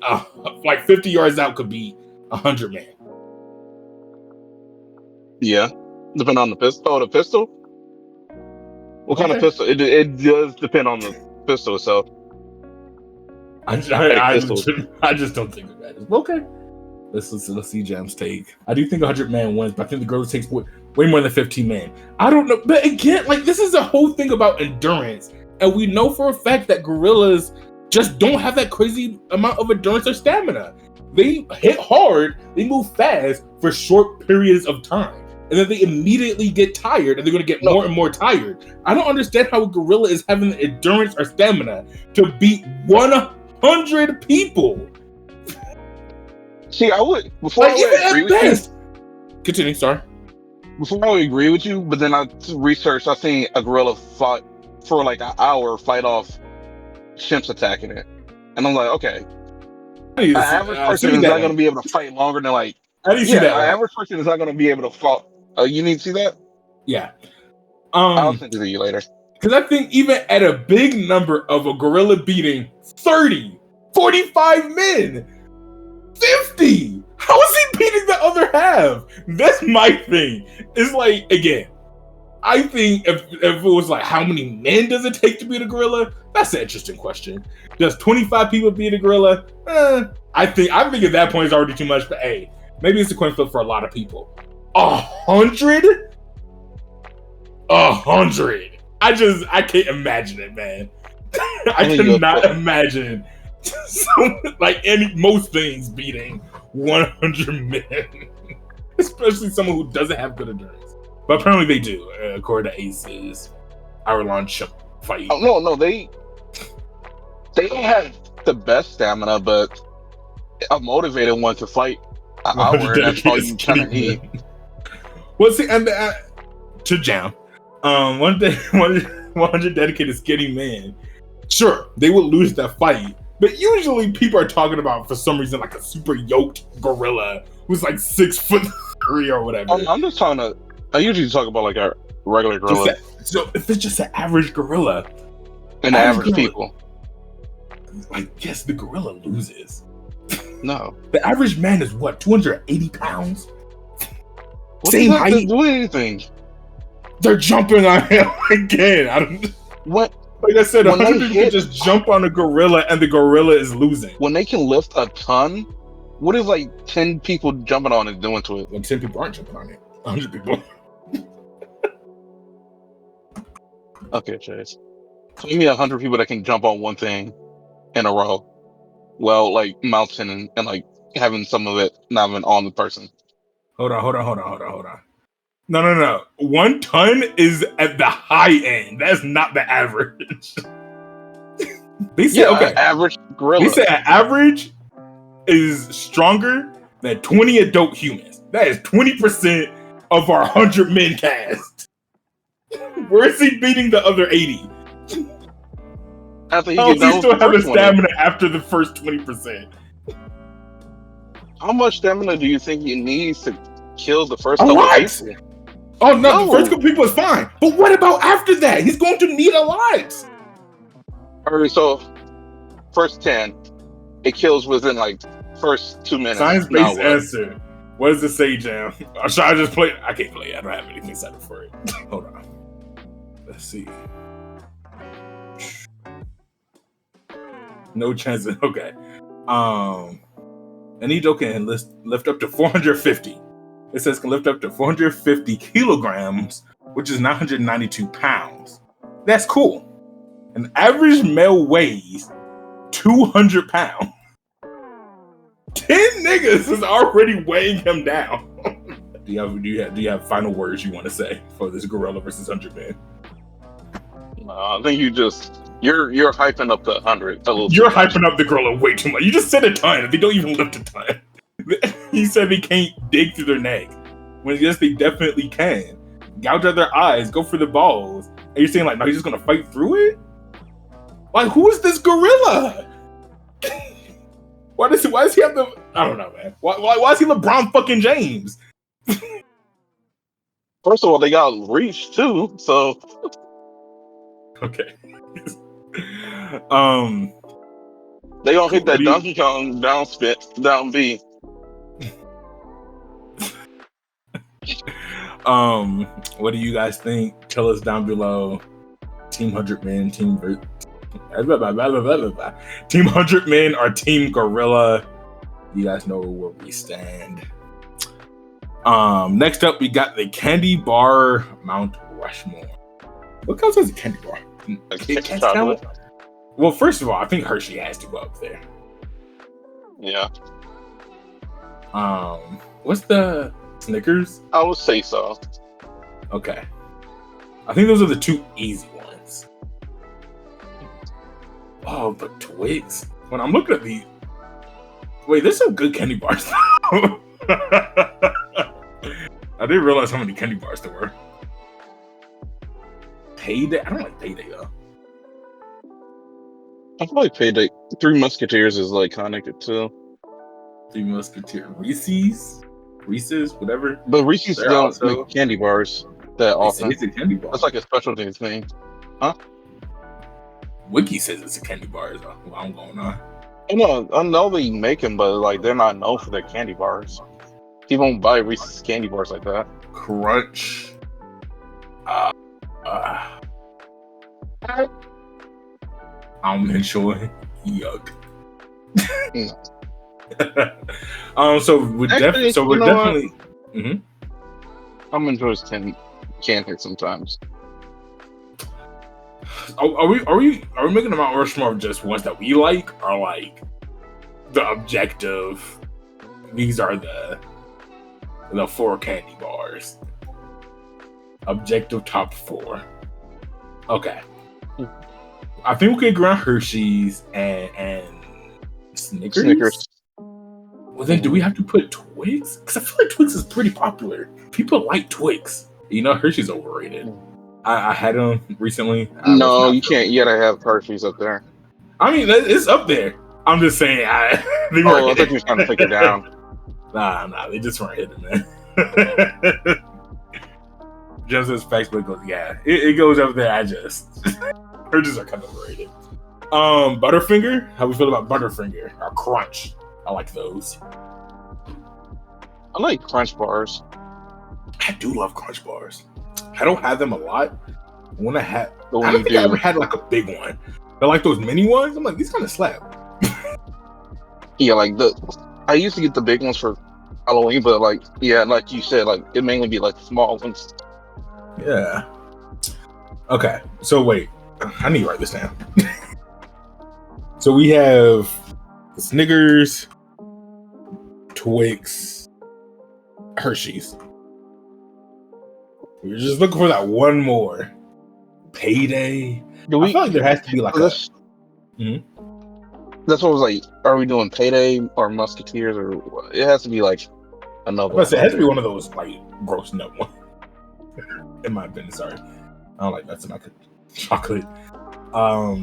50 yards out, could be 100 men? Yeah, depending on the pistol. Oh, the pistol? What kind of pistol? It does depend on the pistol itself. I just don't think it matters. Okay. Let's see Jam's take. I do think 100 man wins, but I think the gorilla takes way more than 15 men. I don't know, but again, like this is a whole thing about endurance, and we know for a fact that gorillas just don't have that crazy amount of endurance or stamina. They hit hard, they move fast for short periods of time, and then they immediately get tired, and they're going to get more and more tired. I don't understand how a gorilla is having the endurance or stamina to beat 100 people. See, I would before like, I would agree with you. Continue, sorry. Before I would agree with you, but then I researched. I seen a gorilla fight for like an hour, fight off chimps attacking it, and I'm like, okay, an average person is not going to be able to fight longer than like. I didn't see that. An average person is not going to be able to fight. You need to see that? Yeah. I'll send it to you later. Because I think even at a big number of a gorilla beating 30, 45 men. 50! How is he beating the other half? That's my thing. It's like, again, I think if it was like, how many men does it take to beat a gorilla? That's an interesting question. Does 25 people beat a gorilla? I think at that point it's already too much, but hey, maybe it's a coin flip for a lot of people. 100? 100. I can't imagine it, man. I cannot imagine most things beating 100 men, especially someone who doesn't have good endurance. But apparently they do, according to Ace's hour-long chimp fight. Oh, no, they don't have the best stamina, but a motivated one to fight an hour, and that's all you kind of need. Well, see, and to Jam, 100 dedicated skinny men, sure, they would lose that fight. But usually people are talking about, for some reason, like a super yoked gorilla who's like 6'3" or whatever. I'm just talking to. I usually talk about like a regular gorilla. So if it's just an average gorilla, and average people, I guess the gorilla loses. No, the average man is what, 280 pounds? What Same height. To do anything? They're jumping on him again. What? Like I said, 100 people can just jump on a gorilla and the gorilla is losing. When they can lift a ton, what is like 10 people jumping on it doing to it? Well, 10 people aren't jumping on it. 100 people. Okay, Chase. So you need 100 people that can jump on one thing in a row. Well, like mountain and like having some of it not even on the person. Hold on. No. 1 ton is at the high end. That's not the average. They say, average gorilla. They say an average is stronger than 20 adult humans. That is 20% of our 100 men cast. Where is he beating the other 80? After he still have a stamina after the first 20%. How much stamina do you think he needs to kill the first couple people? Oh no, the first couple people is fine. But what about after that? He's going to need a lot. Alright, so first 10, it kills within like first 2 minutes. Science-based answer. What does it say, Jam? Or should I just play it? I can't play it. I don't have anything set up for it. Hold on. Let's see. No chances. Okay. An Edo can lift up to 450. It says can lift up to 450 kilograms, which is 992 pounds. That's cool. An average male weighs 200 pounds. 10 niggas is already weighing him down. Do you have final words you want to say for this gorilla versus 100 man? I think you're hyping up the 100 a little. You're hyping up the gorilla way too much. You just said a ton. They don't even lift a ton. He said they can't dig through their neck. When yes, they definitely can. Gouge out their eyes, go for the balls. And you're saying like, no, he's just gonna fight through it? Like, who is this gorilla? Why does he have the? I don't know, man. Why is he LeBron fucking James? First of all, they got reach too, so okay. They gonna hit that Donkey Kong down B. What do you guys think? Tell us down below. Team 100 men, Team 100 men or Team Gorilla. You guys know where we stand. Next up, we got the candy bar Mount Rushmore. What counts as a candy bar? It can't count. Well, first of all, I think Hershey has to go up there. Yeah. What's the Snickers? I would say so. Okay. I think those are the two easy ones. Oh, but Twix. When I'm looking at these, wait, there's some good candy bars. I didn't realize how many candy bars there were. Payday? I don't like Payday though. I feel like Payday. Three Musketeers is like iconic too. Three Musketeers, Reese's, whatever. But Reese's They're don't also make candy bars that often. It's a candy bar. That's like a specialty thing, huh? Wiki says it's a candy bar. Is what I'm going on. I know they make them, but like they're not known for their candy bars. People don't buy Reese's candy bars like that. Crunch. Almond Joy. Yuck. So we're definitely. Mm-hmm. Almond Joys can hit sometimes. Are we making the Mount Rushmore of just ones that we like, or like the objective? These are the 4 candy bars. Objective top 4. Okay. I think we could agree on Hershey's and Snickers. Well, then do we have to put Twix? Because I feel like Twix is pretty popular. People like Twix. You know, Hershey's overrated. I had them recently. No, you can't. You gotta have Hershey's up there. I mean, it's up there. I'm just saying. I thought you were trying to take it down. Nah, they just weren't hitting, man. Just as Facebook goes, yeah, it goes up there. Hershey's are kind of overrated. Butterfinger. How we feel about Butterfinger or Crunch? I like those. I like Crunch bars. I do love Crunch bars. I don't have them a lot. When I don't think I ever had like a big one. But like those mini ones, I'm like, these kind of slap. Yeah, like I used to get the big ones for Halloween, but like you said, like it mainly be like small ones. Yeah. Okay, so wait, I need to write this down. So we have Snickers, Twix, Hershey's. We're just looking for that one more. Payday. I feel like there has to be like That's what I was like. Are we doing Payday or Musketeers, or it has to be like another one? It has to be one of those like gross nut ones. In my opinion, sorry. I don't like nuts in my chocolate. But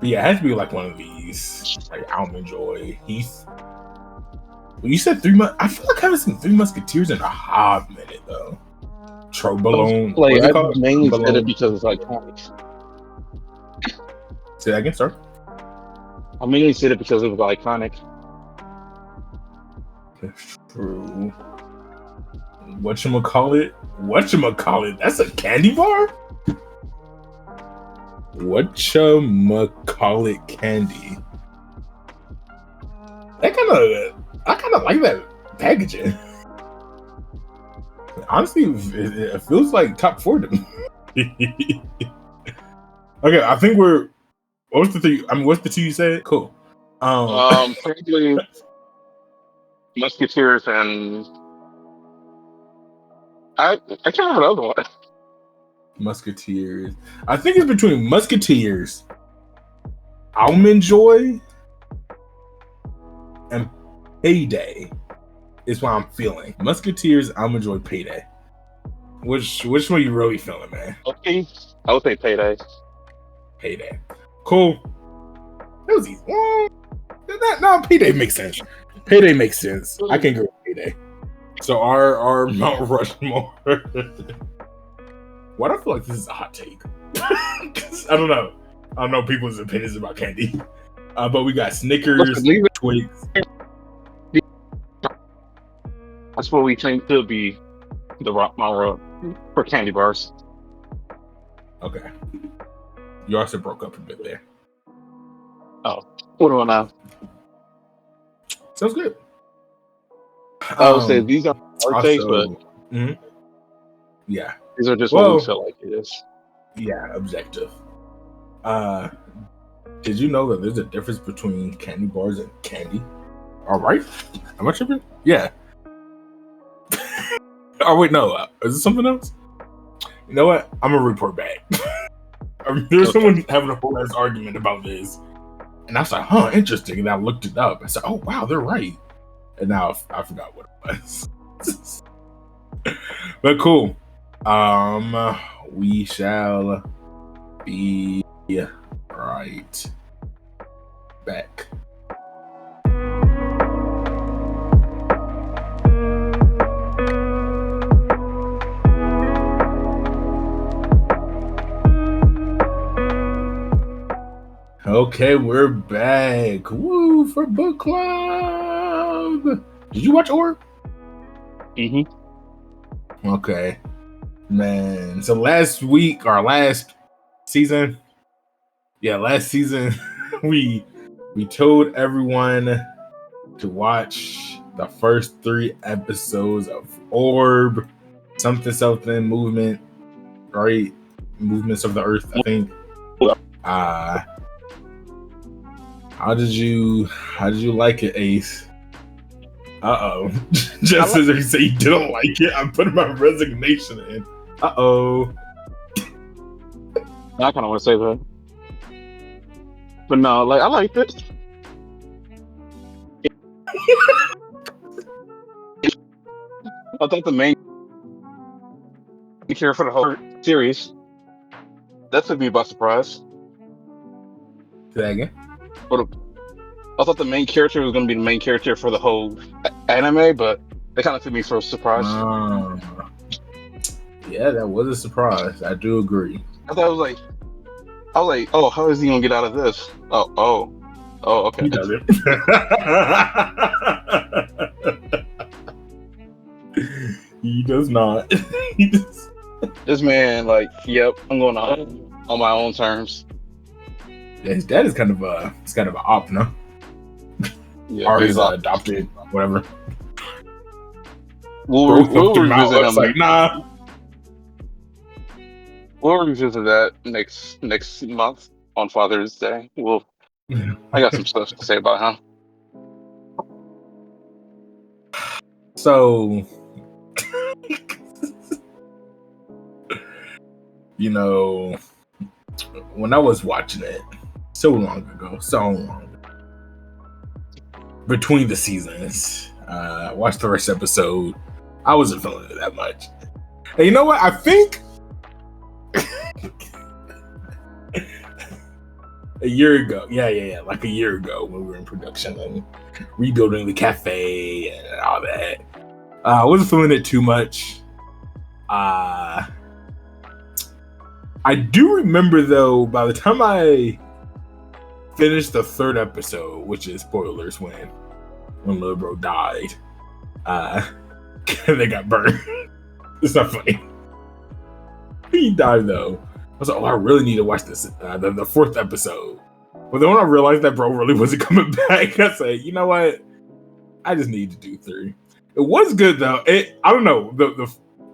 yeah, it has to be like one of these, like Almond Joy, Heath. Well, you said 3 months. I feel like I haven't seen 3 Musketeers in a hot minute though. Trobalone. Like I mainly said it because it's iconic. Say that again, sir. I mainly said it because it was iconic. That's true. Whatchamacallit? That's a candy bar? Whatchamacallit candy? I kind of like that packaging. Honestly, it feels like top 4 to me. Okay, I think we're. What's the 3? I mean, what's the 2 you said? Cool. Probably Musketeers and I can't remember the other one. Musketeers. I think it's between Musketeers, Almond Joy, and Payday. Is what I'm feeling. Musketeers, Almond Joy, Payday. Which one you really feeling, man? Okay, I would say Payday. Payday. Cool. That was easy. No, Payday makes sense. Payday makes sense. I can go with Payday. So our Mount Rushmore. Why do I feel like this is a hot take? I don't know. I don't know people's opinions about candy. But we got Snickers, Twix. That's what we think could be the Mount Rushmore for candy bars. Okay. You also broke up a bit there. Oh, what do I know? Sounds good. I would say these are our takes, but yeah, these are just what we feel like it is. Yeah, objective. Did you know that there's a difference between candy bars and candy? All right, am I tripping? Yeah. Oh wait, no. Is it something else? You know what? I'm gonna report back. There's someone having a whole ass argument about this, and I was like, "Huh, interesting." And I looked it up. I said, "Oh wow, they're right." And now I forgot what it was. But cool. We shall be right back. Okay, we're back. Woo, for book club. Did you watch Orb? Okay. Man, so last season, we told everyone to watch the first 3 episodes of Orb, something movement, right? Movements of the Earth, I think. How did you like it, Ace? Just as you say you didn't like it, I'm putting my resignation in. I kind of want to say that, but no, like I liked it. I think the main character for the whole series that took me by surprise. Say that again. But I thought the main character was going to be the main character for the whole anime, but it kind of took me for a surprise. Yeah, that was a surprise. I do agree. I thought I was like, oh, how is he going to get out of this? Oh, okay. He doesn't. He does not. This man, like, yep, I'm going on my own terms. Yeah, his dad is kind of an op, no? Yeah, or he's adopted, whatever. We'll revisit him. Like, nah. We'll revisit that next month on Father's Day. I got some stuff to say about him. So, you know, when I was watching it so long ago, between the seasons, watched the first episode. I wasn't feeling it that much. And you know what? I think a year ago, like a year ago when we were in production and rebuilding the cafe and all that, I wasn't feeling it too much. I do remember though, by the time I finished the 3rd episode, which is spoilers, when little bro died, they got burned. It's not funny. He died though. I was like, oh, I really need to watch this, the 4th episode. But then when I realized that bro really wasn't coming back, I said, you know what? I just need to do 3. It was good though. I don't know.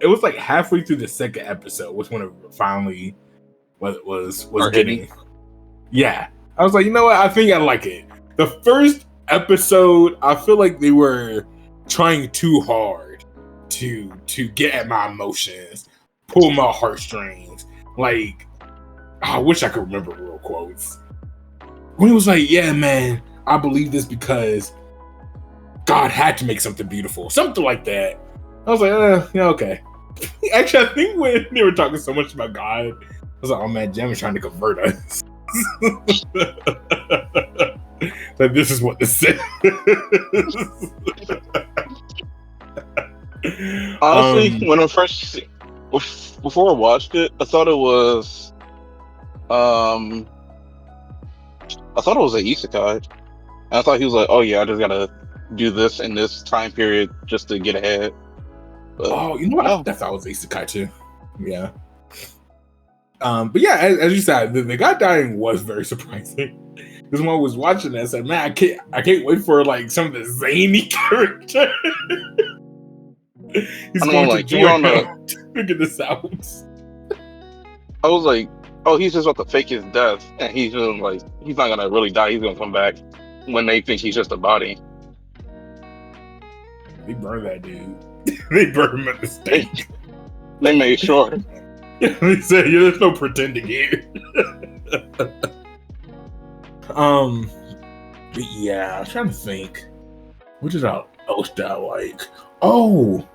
It was like halfway through the 2nd episode was when it finally was getting. Yeah, I was like, you know what? I think I like it. The 1st episode, I feel like they were trying too hard to get at my emotions, pull my heartstrings. Like, I wish I could remember real quotes. When he was like, yeah, man, I believe this because God had to make something beautiful. Something like that. I was like, yeah, okay. Actually, I think when they were talking so much about God, I was like, oh man, Jam is trying to convert us. Like, this is what this is. Honestly, when I first, before I watched it, I thought it was an isekai. And I thought he was like, oh yeah, I just gotta do this in this time period just to get ahead. But, you know what? I thought it was isekai too. Yeah. But yeah, as you said, the guy dying was very surprising. This one was watching that. I said, man, I can't wait for like some of the zany character. He's going to join him to figure this out. I was like, oh, he's just about to fake his death, and he's just like, he's not gonna really die. He's gonna come back when they think he's just a body. They burned that dude. They burned him at the stake. They made sure. They said, yeah, there's no pretending here. But yeah, I'm trying to think. What else did I like? Oh,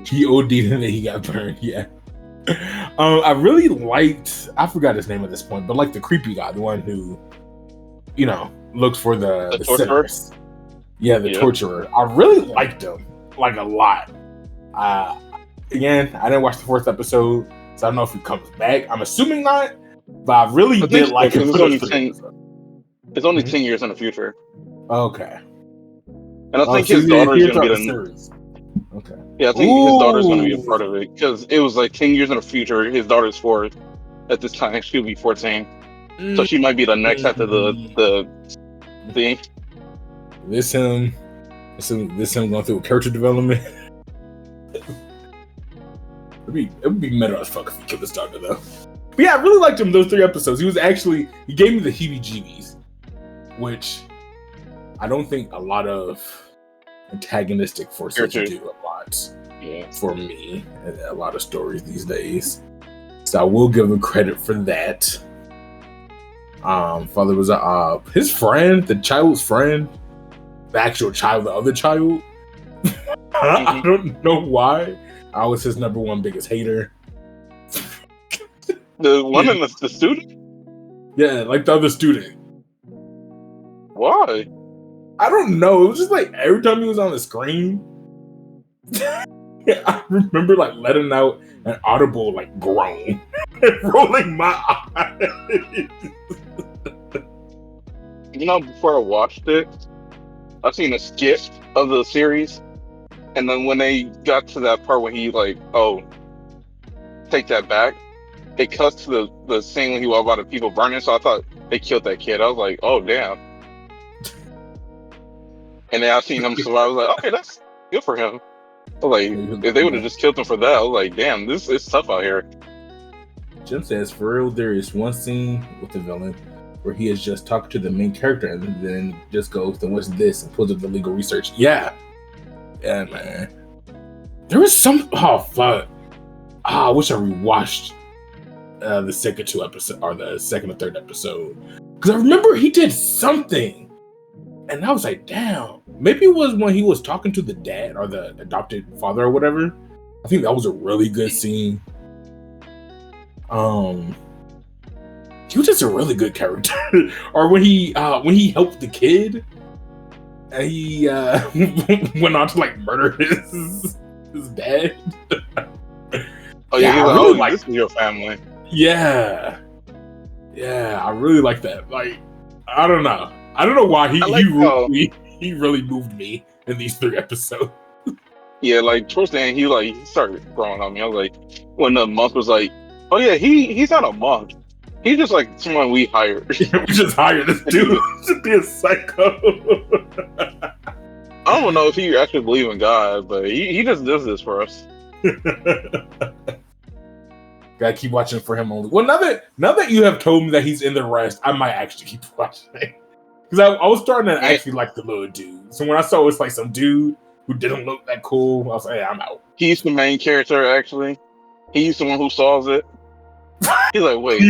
he OD'd and then he got burned. Yeah. I really liked. I forgot his name at this point, but like the creepy guy, the one who, looks for the sinners. Yeah, the torturer. I really liked him like a lot. Again, I didn't watch the fourth episode, so I don't know if he comes back. I'm assuming not, but I really did like him. It's only 10 years in the future. Okay. And I think his daughter is going to be the... Okay. Yeah, I think his daughter is going to be a part of it, because it was like 10 years in the future. His daughter's 4 at this time. She'll be 14. So she might be the next after the thing. This him going through a character development. It would be meta as fuck if he killed his daughter, though. But yeah, I really liked him those 3 episodes. He gave me the heebie-jeebies, which I don't think a lot of antagonistic forces do a lot for me in a lot of stories these days. So I will give him credit for that. Father was his friend, the child's friend, the actual child, the other child. I don't know why. I was his number 1 biggest hater. The one in the student? Yeah, like the other student. Why? I don't know. It was just like every time he was on the screen, I remember like letting out an audible like groan and rolling my eyes. Before I watched it, I've seen a skit of the series, and then when they got to that part where he like, oh, take that back, it cuts to the scene when he was about the people burning. So I thought they killed that kid. I was like, oh damn. And then I seen him survive. I was like, okay, that's good for him. I was like, if they would have just killed him for that, I was like, damn, this is tough out here. Jim says, for real, there is one scene with the villain where he is just talking to the main character and then just goes, then what's this? And pulls up the legal research. Yeah. Yeah, man. There was some, oh, fuck. I wish I rewatched the second 2 episodes, or the second or third episode. Because I remember he did something. And I was like, damn. Maybe it was when he was talking to the dad or the adopted father or whatever. I think that was a really good scene. He was just a really good character. Or when he helped the kid and he went on to like murder his dad. Oh yeah, I really like this is your family. Yeah, I really like that. Like, I don't know why he really moved me in these 3 episodes. Yeah, like towards the end, he started growing on me. I was like, when the monk was like, oh yeah, he's not a monk. He's just like someone we hired. Yeah, we just hired this dude to be a psycho. I don't know if he actually believes in God, but he just does this for us. Gotta keep watching for him only. Well, now that you have told me that he's in the rest, I might actually keep watching. Because I was starting to actually like the little dude. So when I saw it was like some dude who didn't look that cool, I was like, hey, I'm out. He's the main character, actually. He's the one who solves it. He's like, wait.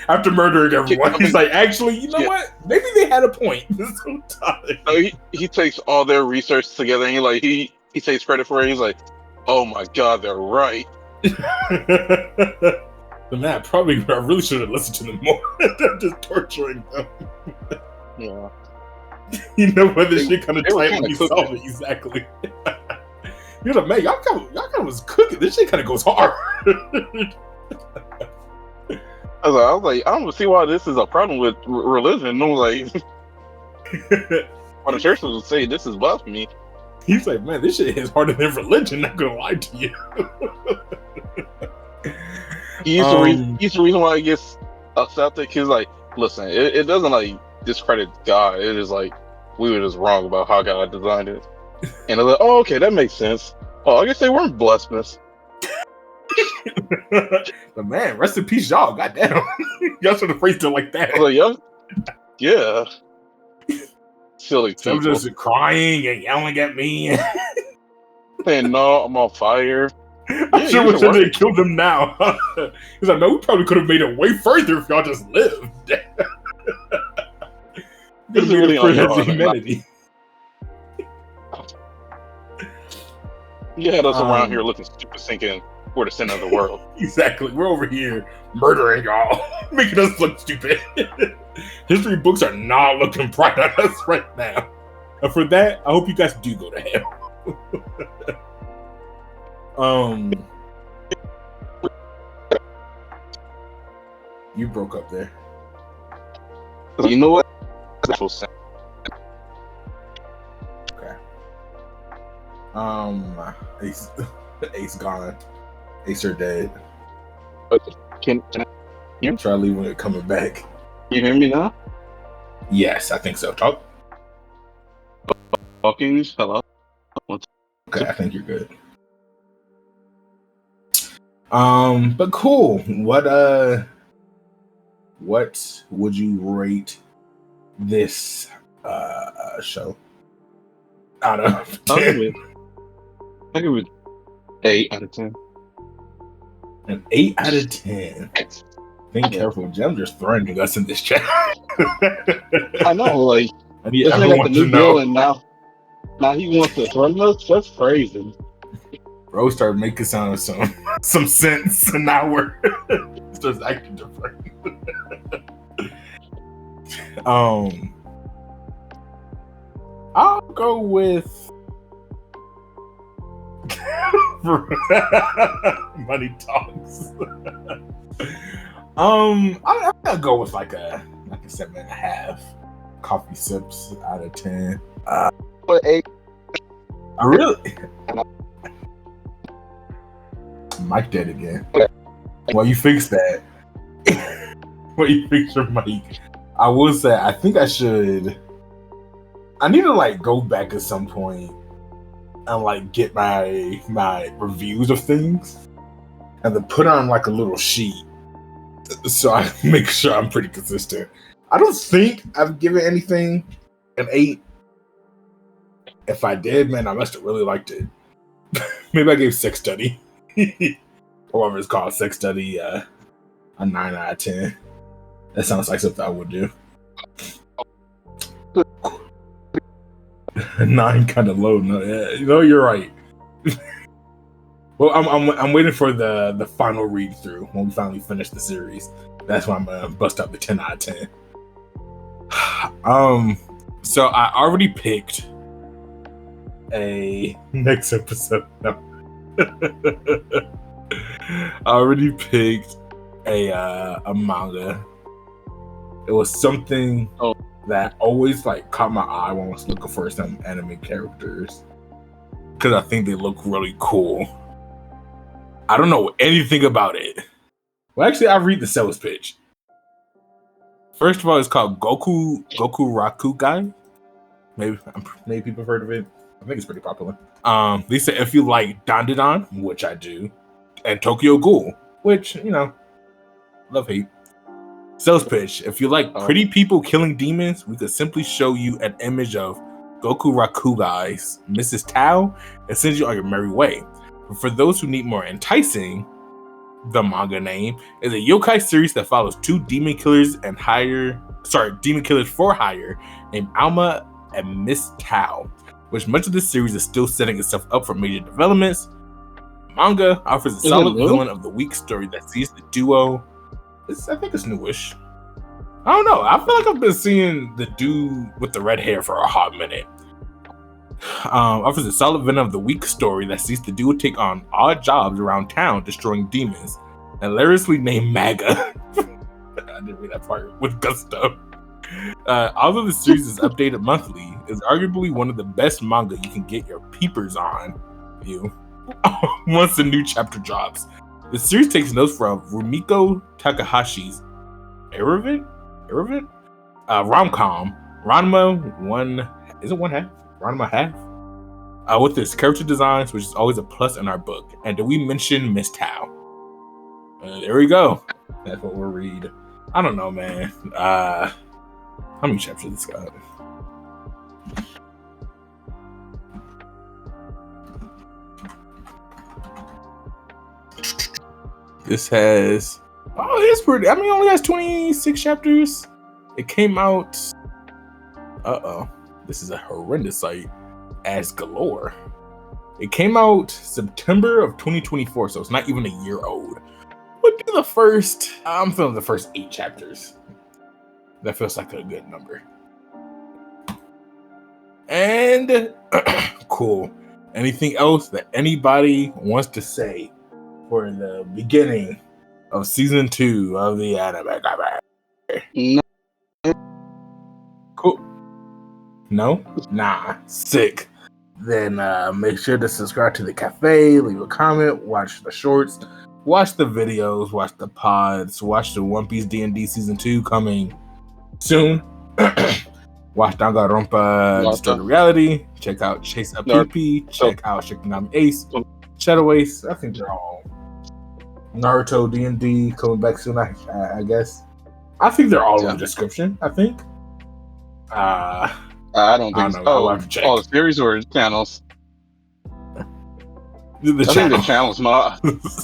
After murdering everyone, he's like, actually, you know what? Maybe they had a point this whole time. So he takes all their research together and he takes credit for it. He's like, oh my god, they're right. But man, I really should have listened to them more. They're just torturing them. Yeah. You know what? This shit kind of tight when you saw it exactly. You're like, man, y'all kind of was cooking. This shit kind of goes hard. I was like, I don't see why this is a problem with religion. I was like, when the church would say this is blasphemy. He's like, man, this shit is harder than religion. Not gonna lie to you. He's the reason why he gets upset. Because like, listen, it doesn't like discredit God. It is like we were just wrong about how God designed it. And they're like, oh, okay, that makes sense. Oh, I guess they weren't blasphemous. But man, rest in peace, y'all. Goddamn, y'all should have phrased it like that. I was like, yeah, silly So I'm people. just crying and yelling at me. Saying no, I'm on fire. I'm sure we should have killed them now. He's like, no, we probably could have made it way further if y'all just lived. This is really on your honor. Humanity. You had us around here looking stupid, thinking we're the center of the world. Exactly. We're over here murdering y'all, making us look stupid. History books are not looking bright on us right now. And for that, I hope you guys do go to hell. You broke up there. You know what? Okay. Ace gone. Ace are dead. Can I hear me? Try leaving it coming back. You hear me now? Yes, I think so. Talk. Talking. Hello. Okay, I think you're good. But cool. What would you rate this show out of 10? I give it 8 out of 10. An 8 out of 10. Being careful, Jim just threatening us in this chat. I know, like I need this everyone nigga got the new to know. bill, and now he wants to threaten us. That's crazy. Bro started making some sense, and now we're starts acting different. I'll go with money talks. I'll go with like a 7.5 coffee sips out of 10. But 8. I really Mike dead again. Well, you fix that. Well, you fix your mic. I will say I think I need to like go back at some point and like get my reviews of things and then put on like a little sheet so I make sure I'm pretty consistent. I don't think I've given anything an 8. If I did, man, I must have really liked it. Maybe I gave Sex Study, or whatever it's called, Sex Study, a 9 out of 10. That sounds like something I would do. 9 kind of low. No, yeah, you're right. Well, I'm waiting for the final read through when we finally finish the series. That's when I'm gonna bust up the 10 out of 10. So I already picked a next episode. No. I already picked a manga. It was something that always like caught my eye when I was looking for some anime characters because I think they look really cool. I don't know anything about it. Well, actually, I'll read the sales pitch. First of all, it's called Gokurakugai. Maybe people have heard of it. I think it's pretty popular. They say if you like Dandadan, which I do, and Tokyo Ghoul, which, love hate. Sales pitch. If you like pretty people killing demons, we could simply show you an image of Gokurakugai, Mrs. Tao, and send you on your merry way. But for those who need more enticing, the manga name is a yokai series that follows 2 demon killers for hire named Alma and Miss Tao, which much of this series is still setting itself up for major developments. Manga offers a solid villain of the week story that sees the duo. I think it's newish. I don't know. I feel like I've been seeing the dude with the red hair for a hot minute. Offers a solid villain of the week story that sees the duo take on odd jobs around town destroying demons. Hilariously named MAGA. I didn't read that part with gusto. Although the series is updated monthly, it's arguably one of the best manga you can get your peepers on. Once a new chapter drops. The series takes notes from Rumiko Takahashi's Erevan, rom-com. Ranma one, is it one half? Ranma half? With his character designs, which is always a plus in our book. And did we mention Miss Tao? There we go. That's what we'll read. I don't know, man. How many chapters this got? This has, it's pretty. I mean, it only has 26 chapters. It came out. This is a horrendous site. As galore. It came out September of 2024, so it's not even a year old. But do the first. I'm feeling the first 8 chapters. That feels like a good number. And cool. Anything else that anybody wants to say for the beginning of season 2 of the anime? No. Cool. No? Nah. Sick. Then make sure to subscribe to the cafe, leave a comment, watch the shorts, watch the videos, watch the pods, watch the One Piece D&D season 2 coming soon. Watch Danganronpa Distorted Reality. Check out Chase Up PP. Check out Shikinami Ace. Shadow Ace. I think they're all Naruto D&D coming back soon. I guess. I think they're all in the description. I think. I don't think so. I'll have to check. Oh, the series or channels? The I think the channels.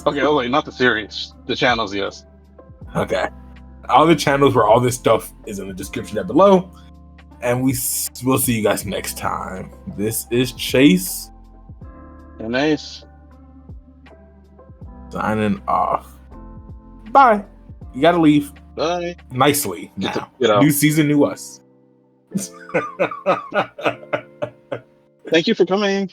Okay, oh wait, not the series. The channels, yes. Okay. All the channels where all this stuff is in the description down below. And we'll see you guys next time. This is Chase. And Ace. Signing off. Bye. You gotta leave. Bye. Nicely now. Get out. New season, new us. Thank you for coming.